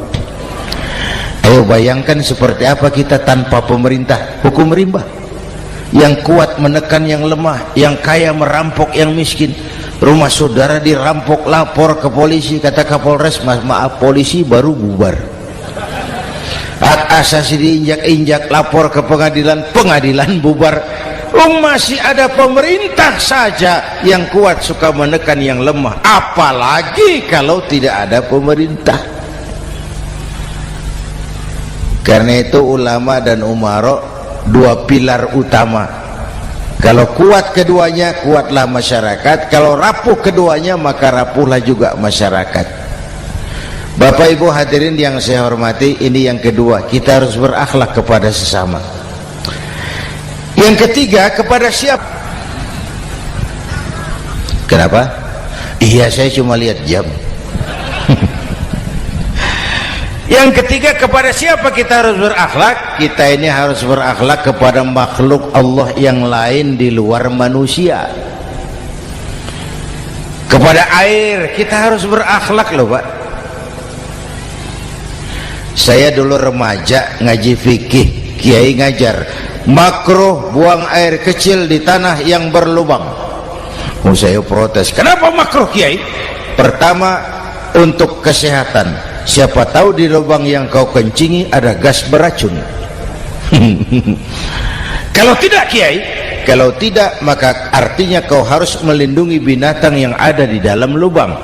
Ayo bayangkan seperti apa kita tanpa pemerintah. Hukum rimba, yang kuat menekan yang lemah, yang kaya merampok yang miskin. Rumah saudara dirampok, lapor ke polisi, kata Kapolres, maaf polisi baru bubar. Hak asasi diinjak-injak, lapor ke pengadilan, pengadilan bubar. Masih ada pemerintah saja yang kuat suka menekan yang lemah, apalagi kalau tidak ada pemerintah. Karena itu ulama dan umara dua pilar utama. Kalau kuat keduanya, kuatlah masyarakat. Kalau rapuh keduanya, maka rapuhlah juga masyarakat. Bapak Ibu hadirin yang saya hormati, ini yang kedua, kita harus berakhlak kepada sesama. Yang ketiga, kepada siapa? Kenapa? Iya, saya cuma lihat jam. Yang ketiga, kepada siapa kita harus berakhlak? Kita ini harus berakhlak kepada makhluk Allah yang lain di luar manusia. Kepada air kita harus berakhlak loh Pak. Saya dulu remaja ngaji fikih, kiai ngajar makruh buang air kecil di tanah yang berlubang. Saya protes, kenapa makruh kiai? Pertama, untuk kesehatan. Siapa tahu di lubang yang kau kencingi ada gas beracun. Kalau tidak kiai, kalau tidak maka artinya kau harus melindungi binatang yang ada di dalam lubang.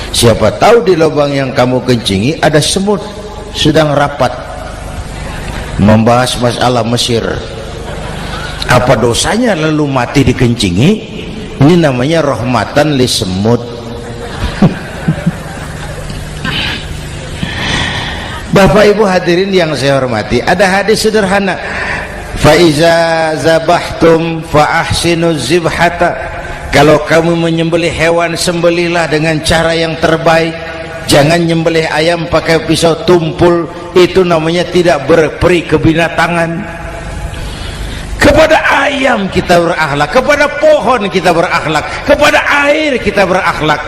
Siapa tahu di lubang yang kamu kencingi ada semut sedang rapat membahas masalah Mesir. Apa dosanya lalu mati dikencingi? Ini namanya rahmatan li semut. Bapak Ibu hadirin yang saya hormati, ada hadis sederhana, fa iza zabahtum fa ahsinu zibhata. Kalau kamu menyembelih hewan, sembelihlah dengan cara yang terbaik. Jangan nyembelih ayam pakai pisau tumpul, itu namanya tidak berperi kebinatangan. Kepada ayam kita berakhlak, kepada pohon kita berakhlak, kepada air kita berakhlak.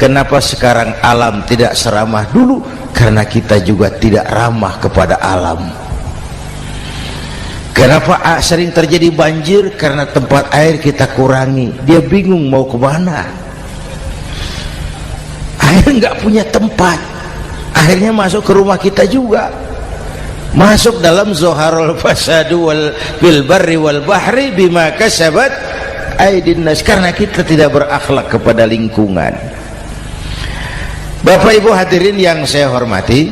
Kenapa sekarang alam tidak seramah dulu? Karena kita juga tidak ramah kepada alam. Kenapa sering terjadi banjir? Karena tempat air kita kurangi. Dia bingung mau ke mana. Air nggak punya tempat. Akhirnya masuk ke rumah kita juga. Masuk dalam zoharul fasadu bil barri wal bahri bima kasabat aydin nas. Karena kita tidak berakhlak kepada lingkungan. Bapak Ibu hadirin yang saya hormati,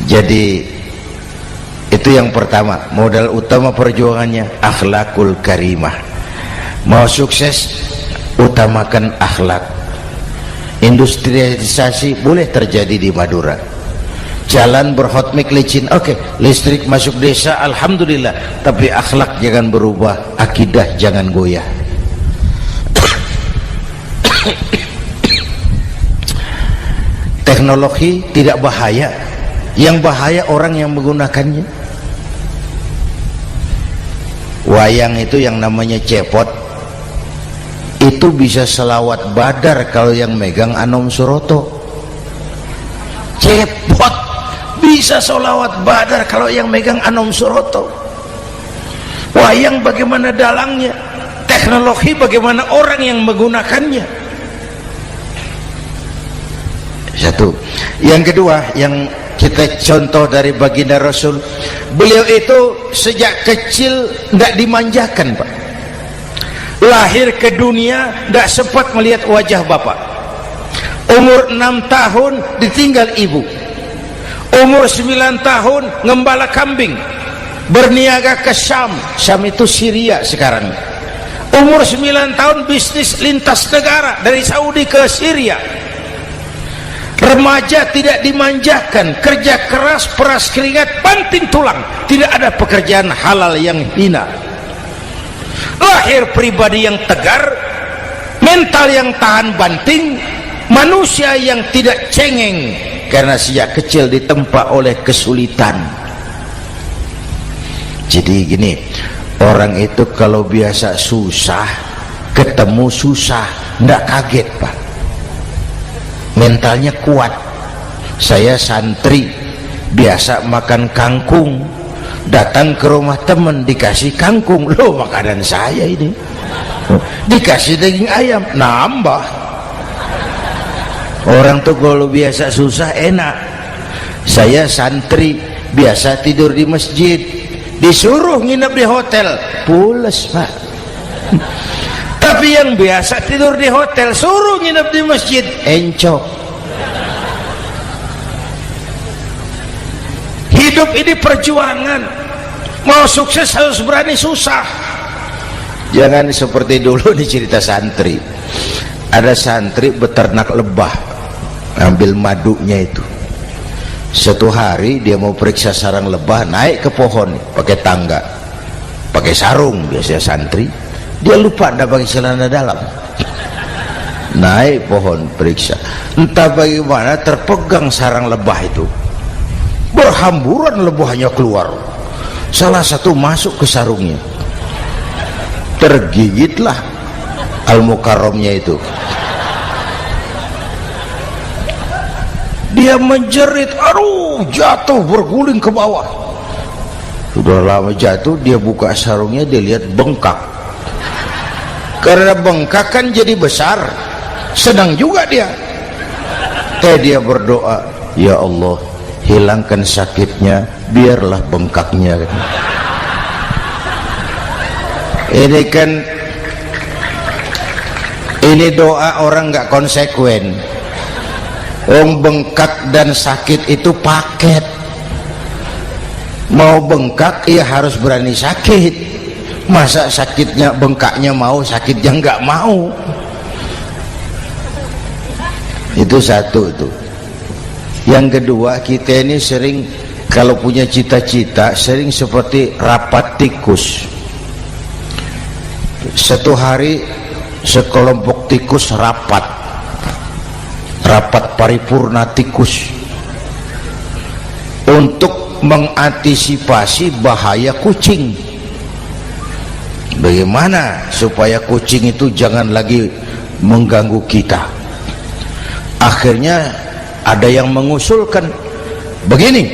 jadi itu yang pertama, modal utama perjuangannya akhlakul karimah. Mau sukses, utamakan akhlak. Industrialisasi boleh terjadi di Madura, jalan berhotmik licin, oke, listrik masuk desa, alhamdulillah, tapi akhlak jangan berubah, akidah jangan goyah. Teknologi tidak bahaya, yang bahaya orang yang menggunakannya. Wayang itu yang namanya cepot itu bisa selawat badar kalau yang megang Anom Suroto. Cepot bisa selawat badar kalau yang megang Anom Suroto. Wayang bagaimana dalangnya, teknologi bagaimana orang yang menggunakannya. Satu. Yang kedua, yang kita contoh dari baginda Rasul, beliau itu sejak kecil tidak dimanjakan, Pak. Lahir ke dunia tidak sempat melihat wajah bapak. Umur 6 tahun ditinggal ibu. Umur 9 tahun ngembala kambing, berniaga ke Syam. Syam itu Syria sekarang. Umur 9 tahun bisnis lintas negara dari Saudi ke Syria. Remaja tidak dimanjakan, kerja keras, peras keringat, banting tulang, tidak ada pekerjaan halal yang hina. Lahir pribadi yang tegar, mental yang tahan banting, manusia yang tidak cengeng karena sejak kecil ditempa oleh kesulitan. Jadi gini, orang itu kalau biasa susah, ketemu susah, tidak kaget, Pak. Mentalnya kuat. Saya santri biasa makan kangkung, datang ke rumah teman dikasih kangkung, loh makanan saya ini, dikasih daging ayam, nambah. Orang tuh kalau biasa susah enak. Saya santri biasa tidur di masjid, disuruh nginep di hotel, pules, Pak. Tapi yang biasa tidur di hotel suruh nginep di masjid, encok. Hidup ini perjuangan. Mau sukses harus berani susah. Jangan seperti dulu di cerita santri. Ada santri beternak lebah, ambil madunya itu. Satu hari dia mau periksa sarang lebah, naik ke pohon pakai tangga, pakai sarung biasanya santri. Dia lupa tidak pakai celana dalam, naik pohon periksa, entah bagaimana terpegang sarang lebah itu, berhamburan lebahnya keluar, salah satu masuk ke sarungnya, tergigitlah Al-Mukarramnya itu. Dia menjerit, aduh, jatuh berguling ke bawah. Sudah lama jatuh, dia buka sarungnya, dia lihat bengkak. Karena bengkak kan jadi besar, senang juga dia. Dia berdoa, ya Allah, hilangkan sakitnya, biarlah bengkaknya. Ini doa orang nggak konsekuen. Bengkak dan sakit itu paket. Mau bengkak ya harus berani sakit. Masa sakitnya bengkaknya mau, sakitnya nggak mau. Itu satu itu. Yang kedua, kita ini sering kalau punya cita-cita sering seperti rapat tikus. Satu hari sekelompok tikus rapat paripurna tikus untuk mengantisipasi bahaya kucing. Bagaimana supaya kucing itu jangan lagi mengganggu kita. Akhirnya ada yang mengusulkan begini,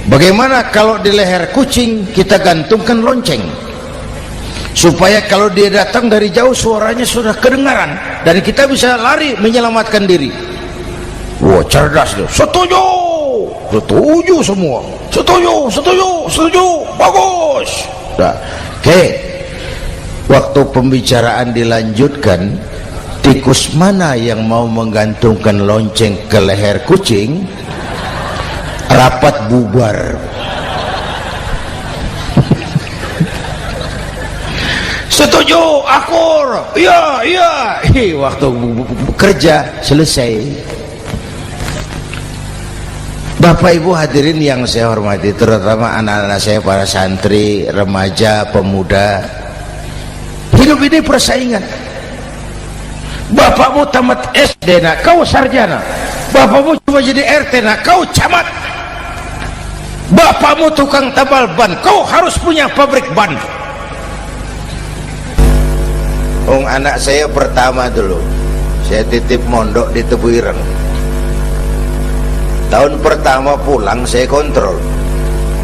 bagaimana kalau di leher kucing kita gantungkan lonceng, supaya kalau dia datang dari jauh suaranya sudah kedengaran dan kita bisa lari menyelamatkan diri. Wah, cerdas dia. Setuju semua. Setuju, bagus. Nah, oke. Waktu pembicaraan dilanjutkan, tikus mana yang mau menggantungkan lonceng ke leher kucing? Rapat bubar. Setuju, akur. Iya. Waktu kerja selesai. Bapak Ibu hadirin yang saya hormati, terutama anak-anak saya, para santri, remaja, pemuda. Hidup ini persaingan. Bapakmu tamat SD, nak kau sarjana. Bapakmu cuma jadi RT, nak kau camat. Bapakmu tukang tambal ban, kau harus punya pabrik ban. Anak saya pertama dulu saya titip mondok di Tebu Ireng. Tahun pertama pulang saya kontrol,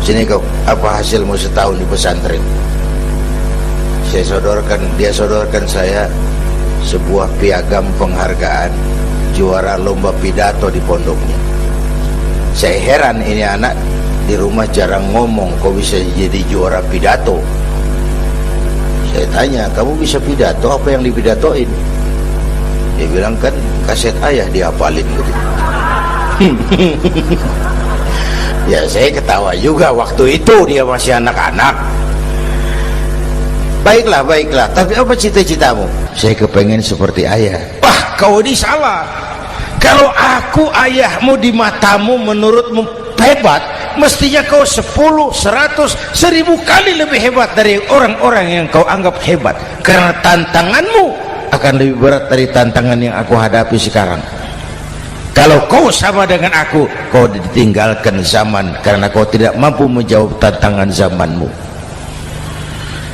sini kau, apa hasilmu setahun di pesantren? Dia sodorkan saya sebuah piagam penghargaan juara lomba pidato di pondoknya. Saya heran, ini anak di rumah jarang ngomong, kok bisa jadi juara pidato? Saya tanya, kamu bisa pidato, apa yang dipidatoin? Dia bilang, kan kaset ayah dihafalin gitu. Ya saya ketawa juga, waktu itu dia masih anak-anak. Baiklah, tapi apa cita-citamu? Saya kepengen seperti ayah. Wah, kau ini salah. Kalau aku ayahmu di matamu menurutmu hebat, mestinya kau 10, 100, 1000 kali lebih hebat dari orang-orang yang kau anggap hebat, karena tantanganmu akan lebih berat dari tantangan yang aku hadapi sekarang. Kalau kau sama dengan aku, kau ditinggalkan zaman karena kau tidak mampu menjawab tantangan zamanmu.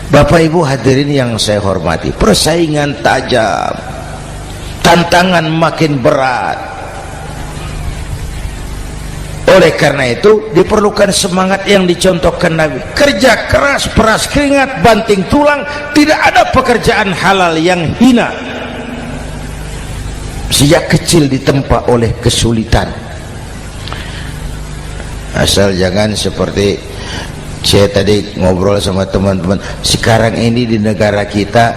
Bapak Ibu hadirin yang saya hormati, persaingan tajam, tantangan makin berat. Oleh karena itu diperlukan semangat yang dicontohkan Nabi. Kerja keras, peras keringat, banting tulang. Tidak ada pekerjaan halal yang hina. Sejak kecil ditempa oleh kesulitan. Asal jangan seperti saya tadi ngobrol sama teman-teman, sekarang ini di negara kita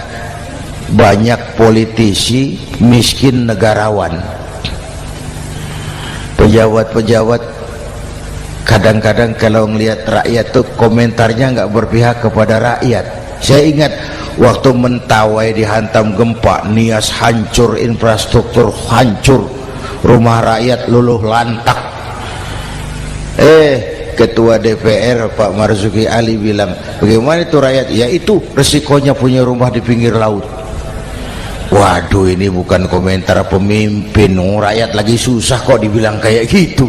banyak politisi miskin negarawan. Pejabat-pejabat kadang-kadang kalau melihat rakyat tuh komentarnya nggak berpihak kepada rakyat. Saya ingat waktu Mentawai dihantam gempa, Nias hancur, infrastruktur hancur, rumah rakyat luluh lantak. Ketua DPR Pak Marzuki Ali bilang, bagaimana itu rakyat? Ya itu resikonya punya rumah di pinggir laut. Waduh, ini bukan komentar pemimpin, rakyat lagi susah kok dibilang kayak gitu.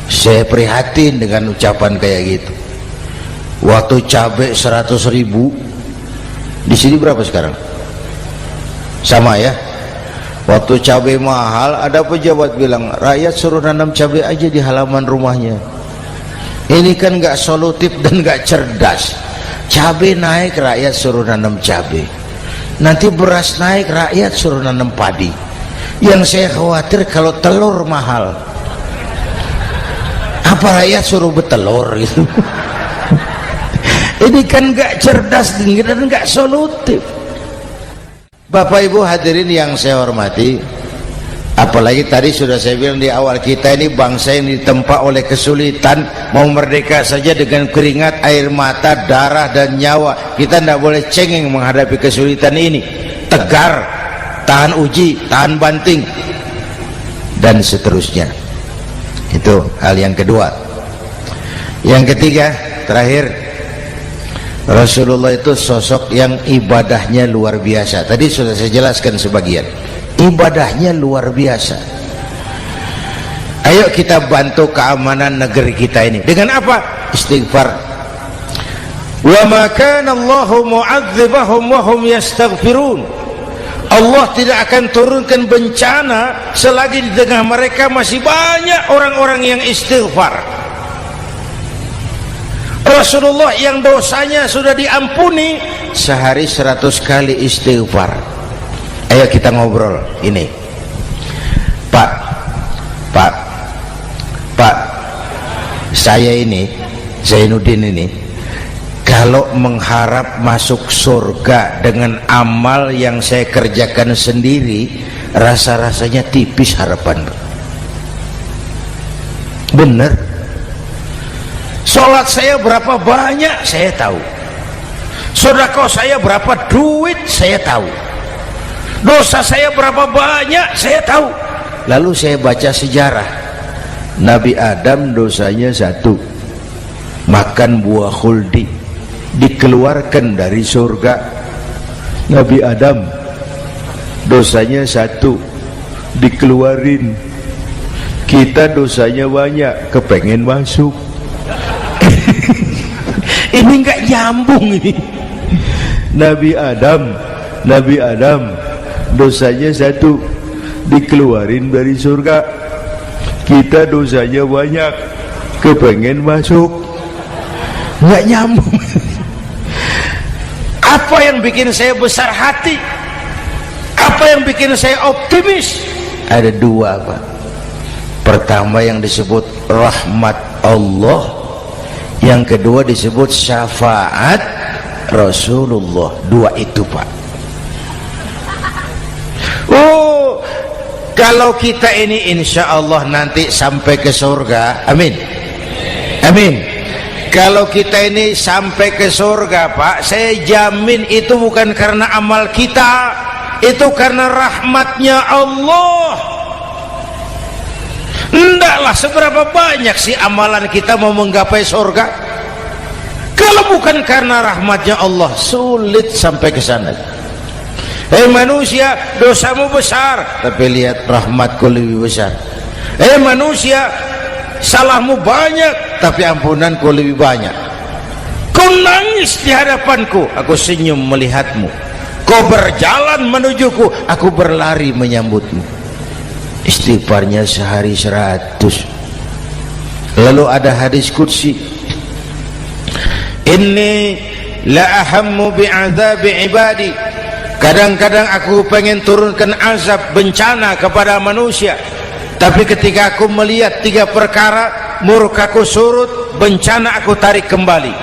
Saya prihatin dengan ucapan kayak gitu. Waktu cabai 100.000, di sini berapa sekarang? Sama ya. Waktu cabai mahal, ada pejabat bilang, rakyat suruh nanam cabai aja di halaman rumahnya. Ini kan nggak solutif dan nggak cerdas. Cabai naik, rakyat suruh nanam cabai. Nanti beras naik, rakyat suruh nanam padi. Yang saya khawatir kalau telur mahal, apa rakyat suruh bertelur gitu? Ini kan nggak cerdas dan nggak solutif. Bapak Ibu hadirin yang saya hormati, apalagi tadi sudah saya bilang di awal, kita ini bangsa yang ditempa oleh kesulitan. Mau merdeka saja dengan keringat, air mata, darah dan nyawa. Kita tidak boleh cengeng menghadapi kesulitan ini. Tegar, tahan uji, tahan banting, dan seterusnya. Itu hal yang kedua. Yang ketiga, terakhir, Rasulullah itu sosok yang ibadahnya luar biasa. Tadi sudah saya jelaskan sebagian. Ibadahnya luar biasa. Ayo kita bantu keamanan negeri kita ini. Dengan apa? Istighfar. Wa ma kana Allahu mu'adzibahum wa hum yastaghfirun. Allah tidak akan turunkan bencana selagi di tengah mereka masih banyak orang-orang yang istighfar. Rasulullah yang dosanya sudah diampuni sehari 100 kali istighfar. Ayo kita ngobrol ini. Pak, saya ini Zainuddin ini, kalau mengharap masuk surga dengan amal yang saya kerjakan sendiri, rasa-rasanya tipis harapan. Bener. Sholat saya berapa banyak saya tahu, sedekah saya berapa duit saya tahu, dosa saya berapa banyak saya tahu. Lalu saya baca sejarah, Nabi Adam dosanya 1, makan buah khuldi, dikeluarkan dari surga. Nabi Adam dosanya 1, dikeluarin. Kita dosanya banyak, kepengen masuk. Ini nggak nyambung ini. Nabi Adam Nabi Adam dosanya satu, dikeluarin dari surga. Kita dosanya banyak, kepengen masuk, nggak nyambung. Apa yang bikin saya besar hati? Apa yang bikin saya optimis? Ada dua, Pak. Pertama yang disebut rahmat Allah, yang kedua disebut syafaat Rasulullah. Dua itu, Pak. Oh, kalau kita ini insya Allah nanti sampai ke surga, amin, amin. Kalau kita ini sampai ke surga, Pak, saya jamin itu bukan karena amal kita, itu karena rahmatnya Allah. Ndaklah seberapa banyak sih amalan kita mau menggapai surga. Kalau bukan karena rahmatnya Allah, sulit sampai ke sana. Manusia, dosamu besar, tapi lihat rahmatku lebih besar. Manusia, salahmu banyak, tapi ampunanku lebih banyak. Kau nangis di hadapanku, aku senyum melihatmu. Kau berjalan menujuku, aku berlari menyambutmu. Istighfarnya sehari 100. Lalu ada hadis qudsi, inni la ahammu bi'adzabi ibadi. Kadang-kadang aku pengen turunkan azab, bencana kepada manusia, tapi ketika aku melihat 3 perkara, murkaku surut, bencana aku tarik kembali.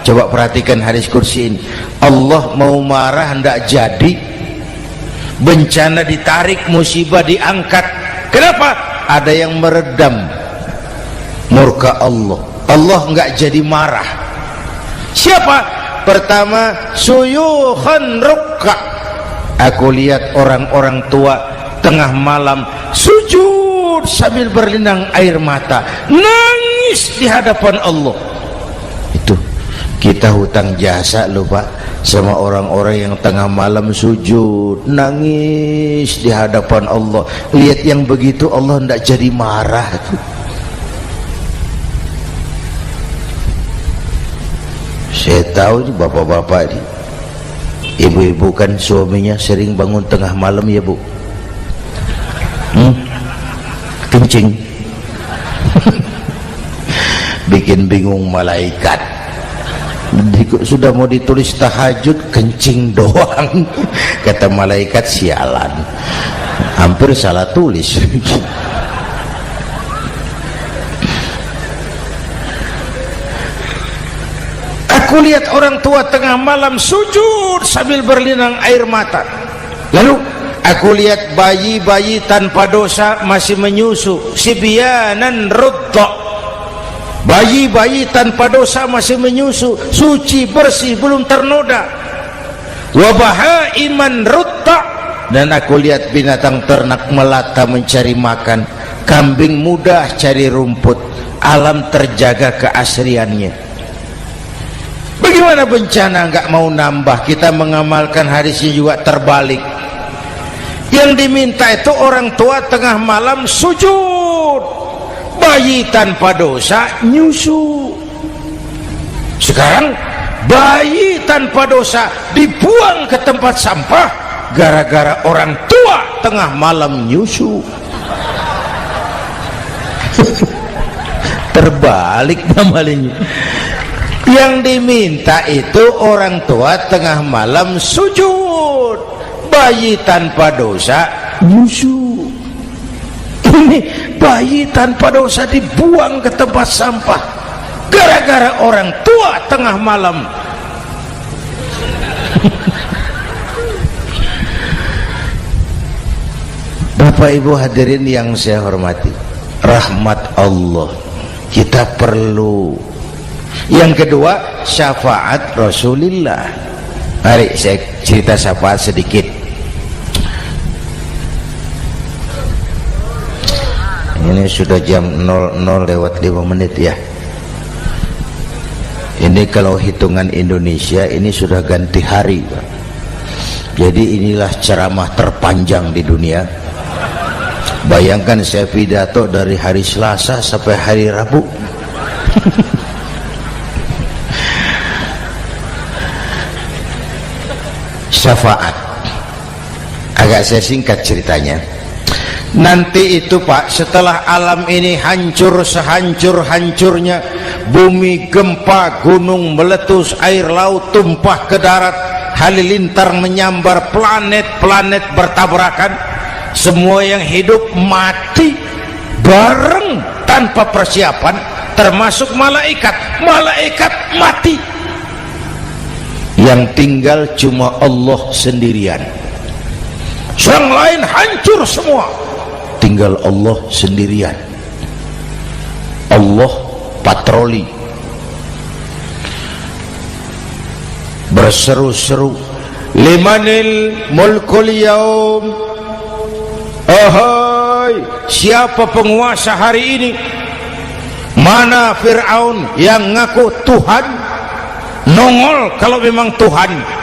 Coba perhatikan hadis qudsi ini. Allah mau marah hendak jadi, bencana ditarik, musibah diangkat. Kenapa? Ada yang meredam murka Allah. Allah enggak jadi marah. Siapa? Pertama, suyukhan rukka. Aku lihat orang-orang tua tengah malam sujud sambil berlinang air mata, nangis di hadapan Allah. Itu kita hutang jasa loh, Pak, sama orang-orang yang tengah malam sujud nangis di hadapan Allah. Lihat yang begitu Allah tidak jadi marah. Saya tahu nih bapak-bapak nih, ibu-ibu kan suaminya sering bangun tengah malam ya, Bu, kencing. Bikin bingung malaikat. Sudah mau ditulis tahajud, kencing doang. Kata malaikat, sialan, hampir salah tulis. Aku lihat orang tua tengah malam sujud sambil berlinang air mata. Lalu aku lihat bayi-bayi tanpa dosa masih menyusu, sibyanan rudda. Bayi-bayi tanpa dosa masih menyusu, suci bersih, belum ternoda. Wa bahaiman rutta. Dan aku lihat binatang ternak melata mencari makan, kambing mudah cari rumput, alam terjaga keasriannya. Bagaimana bencana enggak mau nambah? Kita mengamalkan hadisnya juga terbalik. Yang diminta itu orang tua tengah malam sujud, bayi tanpa dosa nyusu. Sekarang bayi tanpa dosa dibuang ke tempat sampah gara-gara orang tua tengah malam nyusu. Terbalik namanya. Yang diminta itu orang tua tengah malam sujud, bayi tanpa dosa nyusu. Ini bayi tanpa dosa dibuang ke tempat sampah gara-gara orang tua tengah malam. Bapak Ibu hadirin yang saya hormati, rahmat Allah kita perlu. Yang kedua, syafaat Rasulullah. Mari saya cerita syafaat sedikit. Ini sudah jam 00:05 ya. Ini kalau hitungan Indonesia ini sudah ganti hari, Pak. Jadi inilah ceramah terpanjang di dunia. Bayangkan saya pidato dari hari Selasa sampai hari Rabu. Syafaat. Agak saya singkat ceritanya. Nanti itu Pak, setelah alam ini hancur sehancur-hancurnya, bumi gempa, gunung meletus, air laut tumpah ke darat, halilintar menyambar, planet-planet bertabrakan, semua yang hidup mati bareng tanpa persiapan, termasuk malaikat mati. Yang tinggal cuma Allah sendirian. Yang lain hancur semua, tinggal Allah sendirian. Allah patroli, berseru-seru, limanil mulkul yaum, ahai, siapa penguasa hari ini? Mana Fir'aun yang ngaku Tuhan? Nongol kalau memang Tuhan.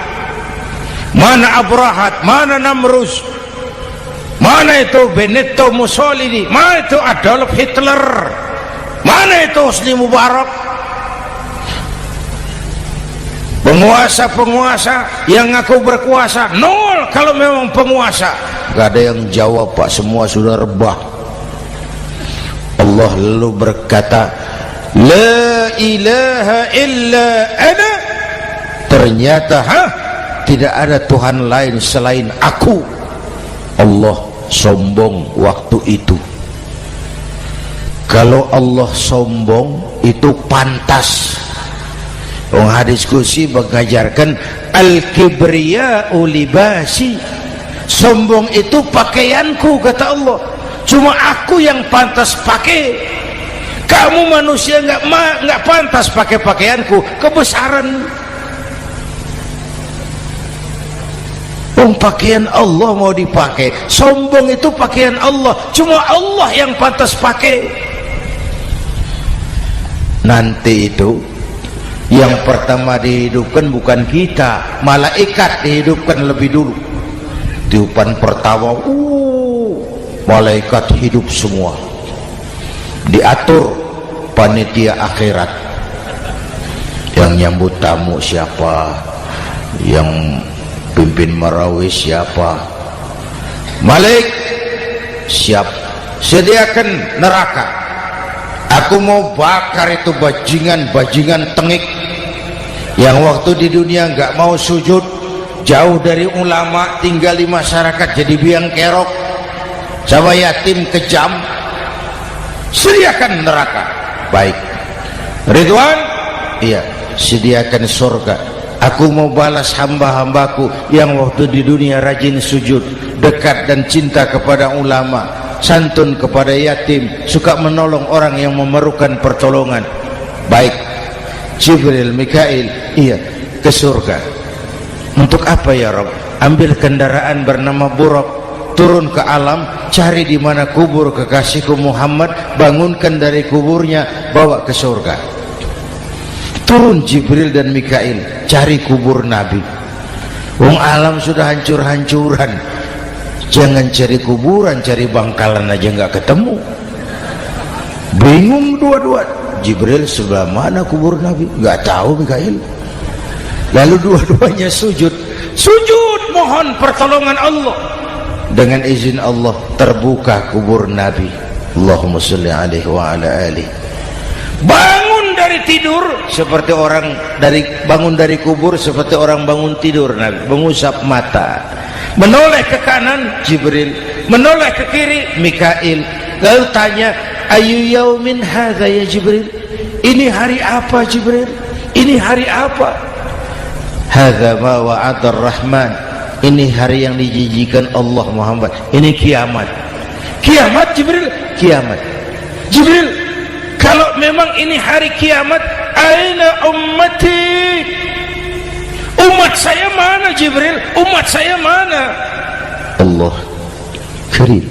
Mana Abrahat, mana Namrus, mana itu Benito Mussolini, mana itu Adolf Hitler, mana itu Hosni Mubarak? Penguasa-penguasa yang ngaku berkuasa, nol kalau memang penguasa. Gak ada yang jawab Pak, semua sudah rebah. Allah lalu berkata, la ilaha illa ana. Ternyata tidak ada Tuhan lain selain aku. Allah sombong waktu itu. Kalau Allah sombong itu pantas. Hadis kursi mengajarkan al-kibriya'u libasi, sombong itu pakaianku, kata Allah. Cuma aku yang pantas pakai. Kamu manusia nggak pantas pakai pakaianku, kebesaran. Pakaian Allah mau dipakai, sombong itu pakaian Allah, cuma Allah yang pantas pakai. Nanti itu yang pertama dihidupkan bukan kita, malaikat dihidupkan lebih dulu. Tiupan pertama, malaikat hidup semua, diatur panitia akhirat. Yang nyambut tamu siapa, yang pimpin marawis siapa, Malik siap, sediakan neraka. Aku mau bakar itu bajingan tengik yang waktu di dunia nggak mau sujud, jauh dari ulama, tinggal di masyarakat jadi biang kerok, sama yatim kejam. Sediakan neraka. Baik Ridwan, iya, sediakan surga. Aku mau balas hamba-hambaku yang waktu di dunia rajin sujud, dekat dan cinta kepada ulama, santun kepada yatim, suka menolong orang yang memerlukan pertolongan. Baik Jibril, Mikail, iya, ke surga. Untuk apa ya Rabb? Ambil kendaraan bernama Buraq, turun ke alam, cari di mana kubur kekasihku Muhammad, bangunkan dari kuburnya, bawa ke surga. Turun Jibril dan Mikail, cari kubur Nabi. Wong alam sudah hancur-hancuran, jangan cari kuburan, cari bangkalan aja nggak ketemu. Bingung dua-dua. Jibril sebelah mana kubur Nabi? Nggak tahu Mikail. Lalu dua-duanya sujud mohon pertolongan Allah. Dengan izin Allah terbuka kubur Nabi. Allahumma sholli alaihi wa ala alihi. Bangun dari tidur seperti orang bangun dari kubur, seperti orang bangun tidur. Nabi mengusap mata, menoleh ke kanan Jibril, menoleh ke kiri Mikail. Lalu tanya, ayu yaumin hadza ya Jibril? Ini hari apa Jibril? Ini hari apa? Hadza ma wa'ada ar-Rahman. Ini hari yang dijanjikan Allah Muhammad. Ini kiamat. Kiamat Jibril? Kiamat. Jibril, kalau memang ini hari kiamat, aina ummati? Umat saya mana Jibril? Umat saya mana? Allah Karim.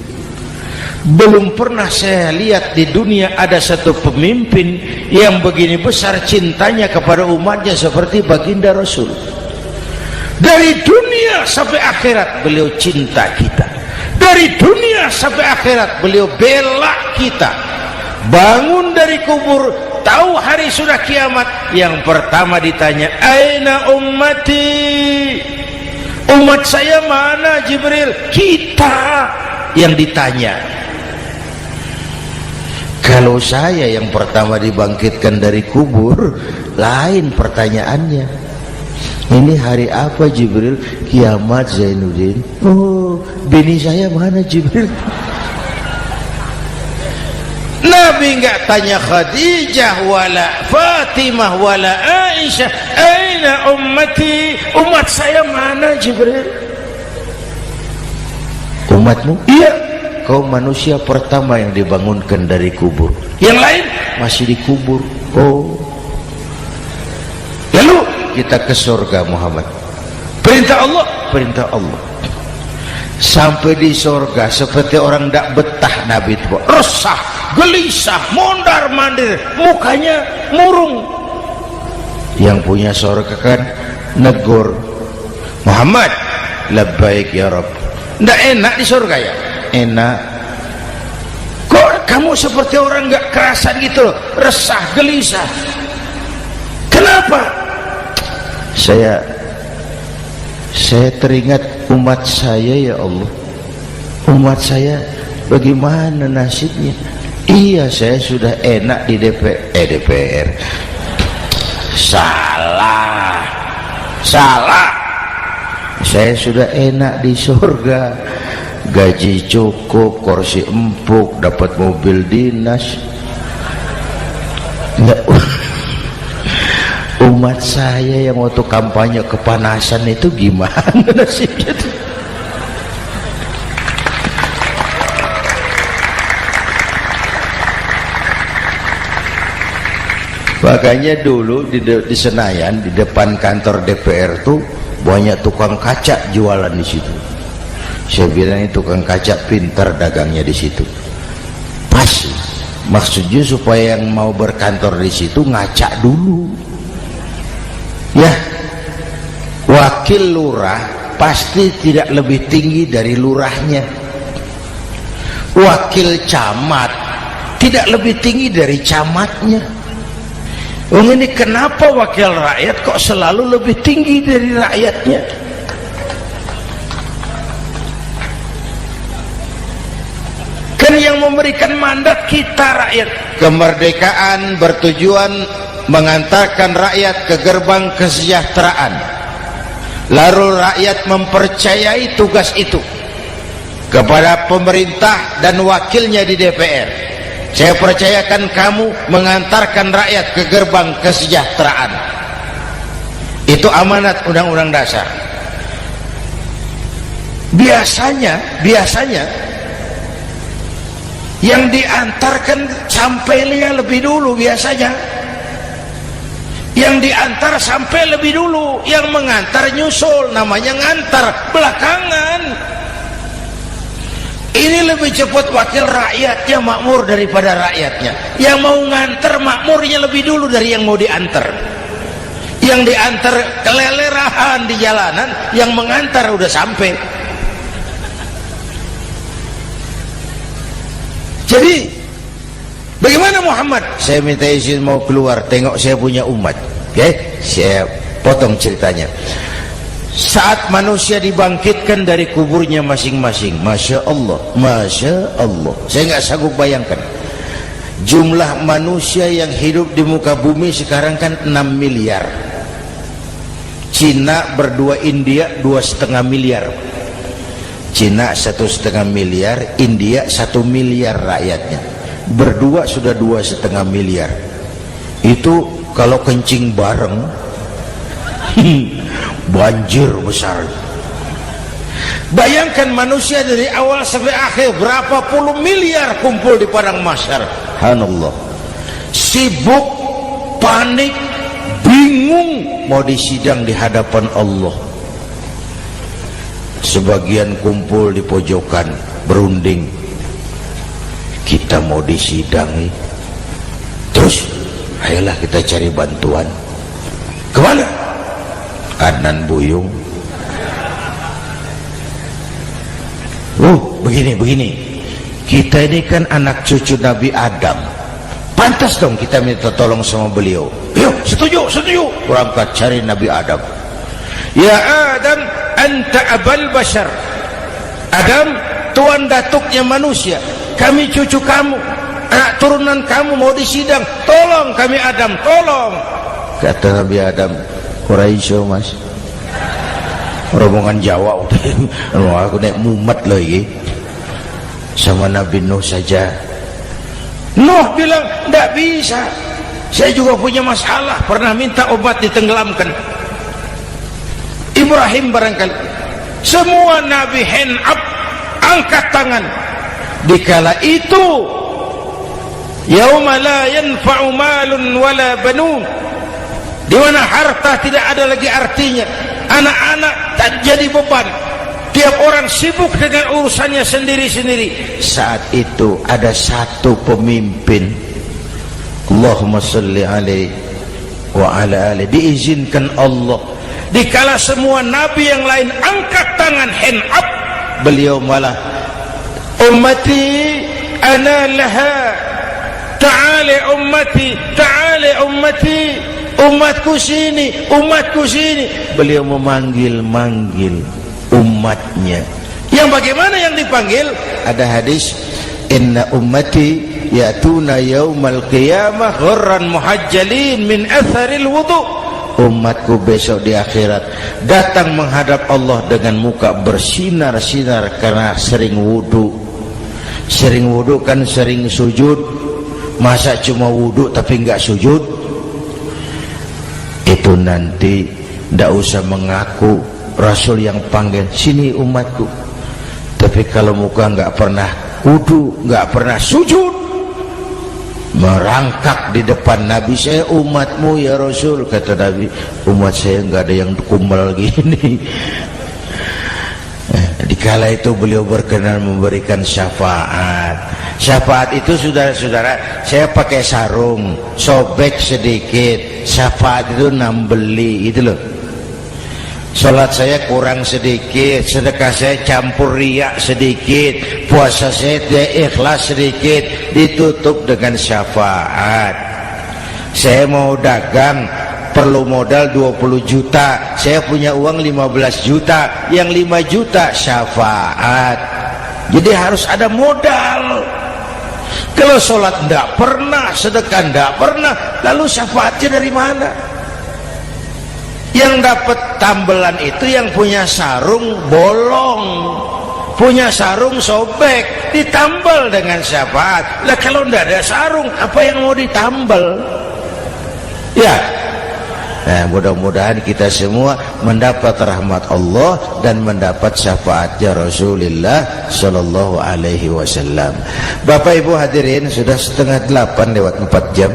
Belum pernah saya lihat di dunia ada satu pemimpin yang begini besar cintanya kepada umatnya seperti baginda Rasul. Dari dunia sampai akhirat beliau cinta kita. Dari dunia sampai akhirat beliau bela kita. Bangun dari kubur, tahu hari sudah kiamat, yang pertama ditanya, aina ummati? Umat saya mana Jibril? Kita yang ditanya. Kalau saya yang pertama dibangkitkan dari kubur, lain pertanyaannya. Ini hari apa Jibril? Kiamat Zainuddin. Oh, bini saya mana Jibril? Nabi enggak tanya Khadijah wala Fatimah wala Aisyah, aina ummati? Umat saya mana Jibril? Umatmu? Iya. Kau manusia pertama yang dibangunkan dari kubur. Yang lain masih dikubur. Oh. Lalu kita ke surga Muhammad. Perintah Allah, perintah Allah. Sampai di surga seperti orang tidak betah Nabi itu. Resah, gelisah, mondar-mandir, mukanya murung. Yang punya surga kan negur, Muhammad, labbaik ya Rabb. Tidak enak di surga ya? Enak. Kok kamu seperti orang nggak kerasan gitu loh, resah, gelisah. Kenapa? Saya teringat umat saya ya Allah. Umat saya bagaimana nasibnya? Iya, saya sudah enak di DPR. Salah. Saya sudah enak di surga. Gaji cukup, kursi empuk, dapat mobil dinas. Nggak. Umat saya yang waktu kampanye kepanasan itu gimana nasibnya tuh? Makanya dulu di Senayan, di depan kantor DPR tuh banyak tukang kaca jualan di situ. Saya bilang ini tukang kaca pintar dagangnya di situ. Pas, maksudnya supaya yang mau berkantor di situ ngaca dulu. Ya, wakil lurah pasti tidak lebih tinggi dari lurahnya. Wakil camat tidak lebih tinggi dari camatnya. Oh, ini kenapa wakil rakyat kok selalu lebih tinggi dari rakyatnya? Kan yang memberikan mandat kita rakyat. Kemerdekaan bertujuan mengantarkan rakyat ke gerbang kesejahteraan. Lalu rakyat mempercayai tugas itu kepada pemerintah dan wakilnya di DPR. Saya percayakan kamu mengantarkan rakyat ke gerbang kesejahteraan. Itu amanat Undang-Undang Dasar. Biasanya yang diantarkan sampainya lebih dulu biasanya. Yang diantar sampai lebih dulu, yang mengantar nyusul, namanya ngantar belakangan. Ini lebih cepat wakil rakyatnya makmur daripada rakyatnya. Yang mau ngantar makmurnya lebih dulu dari yang mau diantar. Yang diantar kelelerahan di jalanan, yang mengantar udah sampai. Jadi bagaimana Muhammad? Saya minta izin mau keluar, tengok saya punya umat. Oke, saya potong ceritanya. Saat manusia dibangkitkan dari kuburnya masing-masing, Masya Allah, Masya Allah, saya nggak sanggup bayangkan jumlah manusia yang hidup di muka bumi sekarang kan 6 miliar. Cina berdua, India 2,5 miliar. Cina 1,5 miliar, India 1 miliar rakyatnya. Berdua sudah 2,5 miliar. Itu kalau kencing bareng banjir besar. Bayangkan manusia dari awal sampai akhir berapa puluh miliar kumpul di padang mahsyar. Subhanallah. Sibuk, panik, bingung mau disidang di hadapan Allah. Sebagian kumpul di pojokan berunding, kita mau disidangi. Terus ayolah kita cari bantuan. Kemana? Adnan Buyung. Begini. Kita ini kan anak cucu Nabi Adam. Pantas dong kita minta tolong sama beliau. Yuk, setuju. Berangkat cari Nabi Adam. Ya Adam, anta abal bashar. Adam, tuan datuknya manusia, kami cucu kamu, anak turunan kamu mau disidang, tolong kami Adam, tolong. Kata Nabi Adam, Quraisy mas, rombongan Jawa udah aku naik mumet loh ini sama Nabi Nuh saja. Nuh bilang tidak bisa, saya juga punya masalah, pernah minta obat ditenggelamkan. Ibrahim barangkali, semua Nabi hand up, angkat tangan. Dikala itu yauma la yanfa'u malun wala banun, di mana harta tidak ada lagi artinya, anak-anak tak jadi beban, tiap orang sibuk dengan urusannya sendiri-sendiri. Saat itu ada satu pemimpin, Allahumma salli alaihi wa ala alihi, diizinkan Allah. Dikala semua nabi yang lain angkat tangan hand up, beliau malah ummati ana laha, ta'ali ummati, ta'ali ummati, umatku sini, umatku sini. Beliau memanggil-manggil umatnya. Yang bagaimana yang dipanggil? Ada hadis, inna ummati ya'tuna yaumal qiyamah ghurran muhajjalin min atharil wudu. Umatku besok di akhirat datang menghadap Allah dengan muka bersinar-sinar karena sering wudu. Sering wudu kan sering sujud, masa cuma wudu tapi enggak sujud? Itu nanti tidak usah mengaku Rasul yang panggil, sini umatku, tapi kalau muka enggak pernah wudu, enggak pernah sujud, merangkak di depan Nabi, saya umatmu ya Rasul. Kata Nabi, umat saya enggak ada yang kumbal gini. Dikala itu beliau berkenan memberikan syafaat. Syafaat itu saudara-saudara, saya pakai sarung, sobek sedikit, syafaat itu nambeli itu loh. Salat saya kurang sedikit, sedekah saya campur riak sedikit, puasa saya tidak ikhlas sedikit, ditutup dengan syafaat. Saya mau dagang, perlu modal 20 juta, saya punya uang 15 juta, yang 5 juta syafaat. Jadi harus ada modal. Kalau sholat tidak pernah, sedekah tidak pernah, lalu syafaatnya dari mana? Yang dapat tambelan itu yang punya sarung bolong, punya sarung sobek, ditambal dengan syafaat. Lah kalau tidak ada sarung, apa yang mau ditambal? Ya, nah, mudah-mudahan kita semua mendapat rahmat Allah dan mendapat syafaatnya Rasulullah Sallallahu Alaihi Wasallam. Bapak Ibu hadirin, sudah 7:30 lewat 4 jam.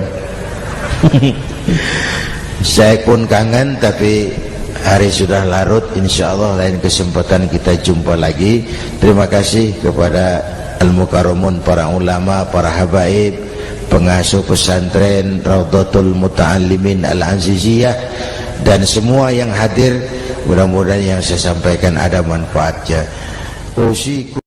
Saya pun kangen, tapi hari sudah larut. Insya Allah lain kesempatan kita jumpa lagi. Terima kasih kepada Al-Mukarramun, para ulama, para habaib, pengasuh pesantren Raudhatul Muta'allimin Al-Aziziyah, dan semua yang hadir. Mudah-mudahan yang saya sampaikan ada manfaatnya. Usikum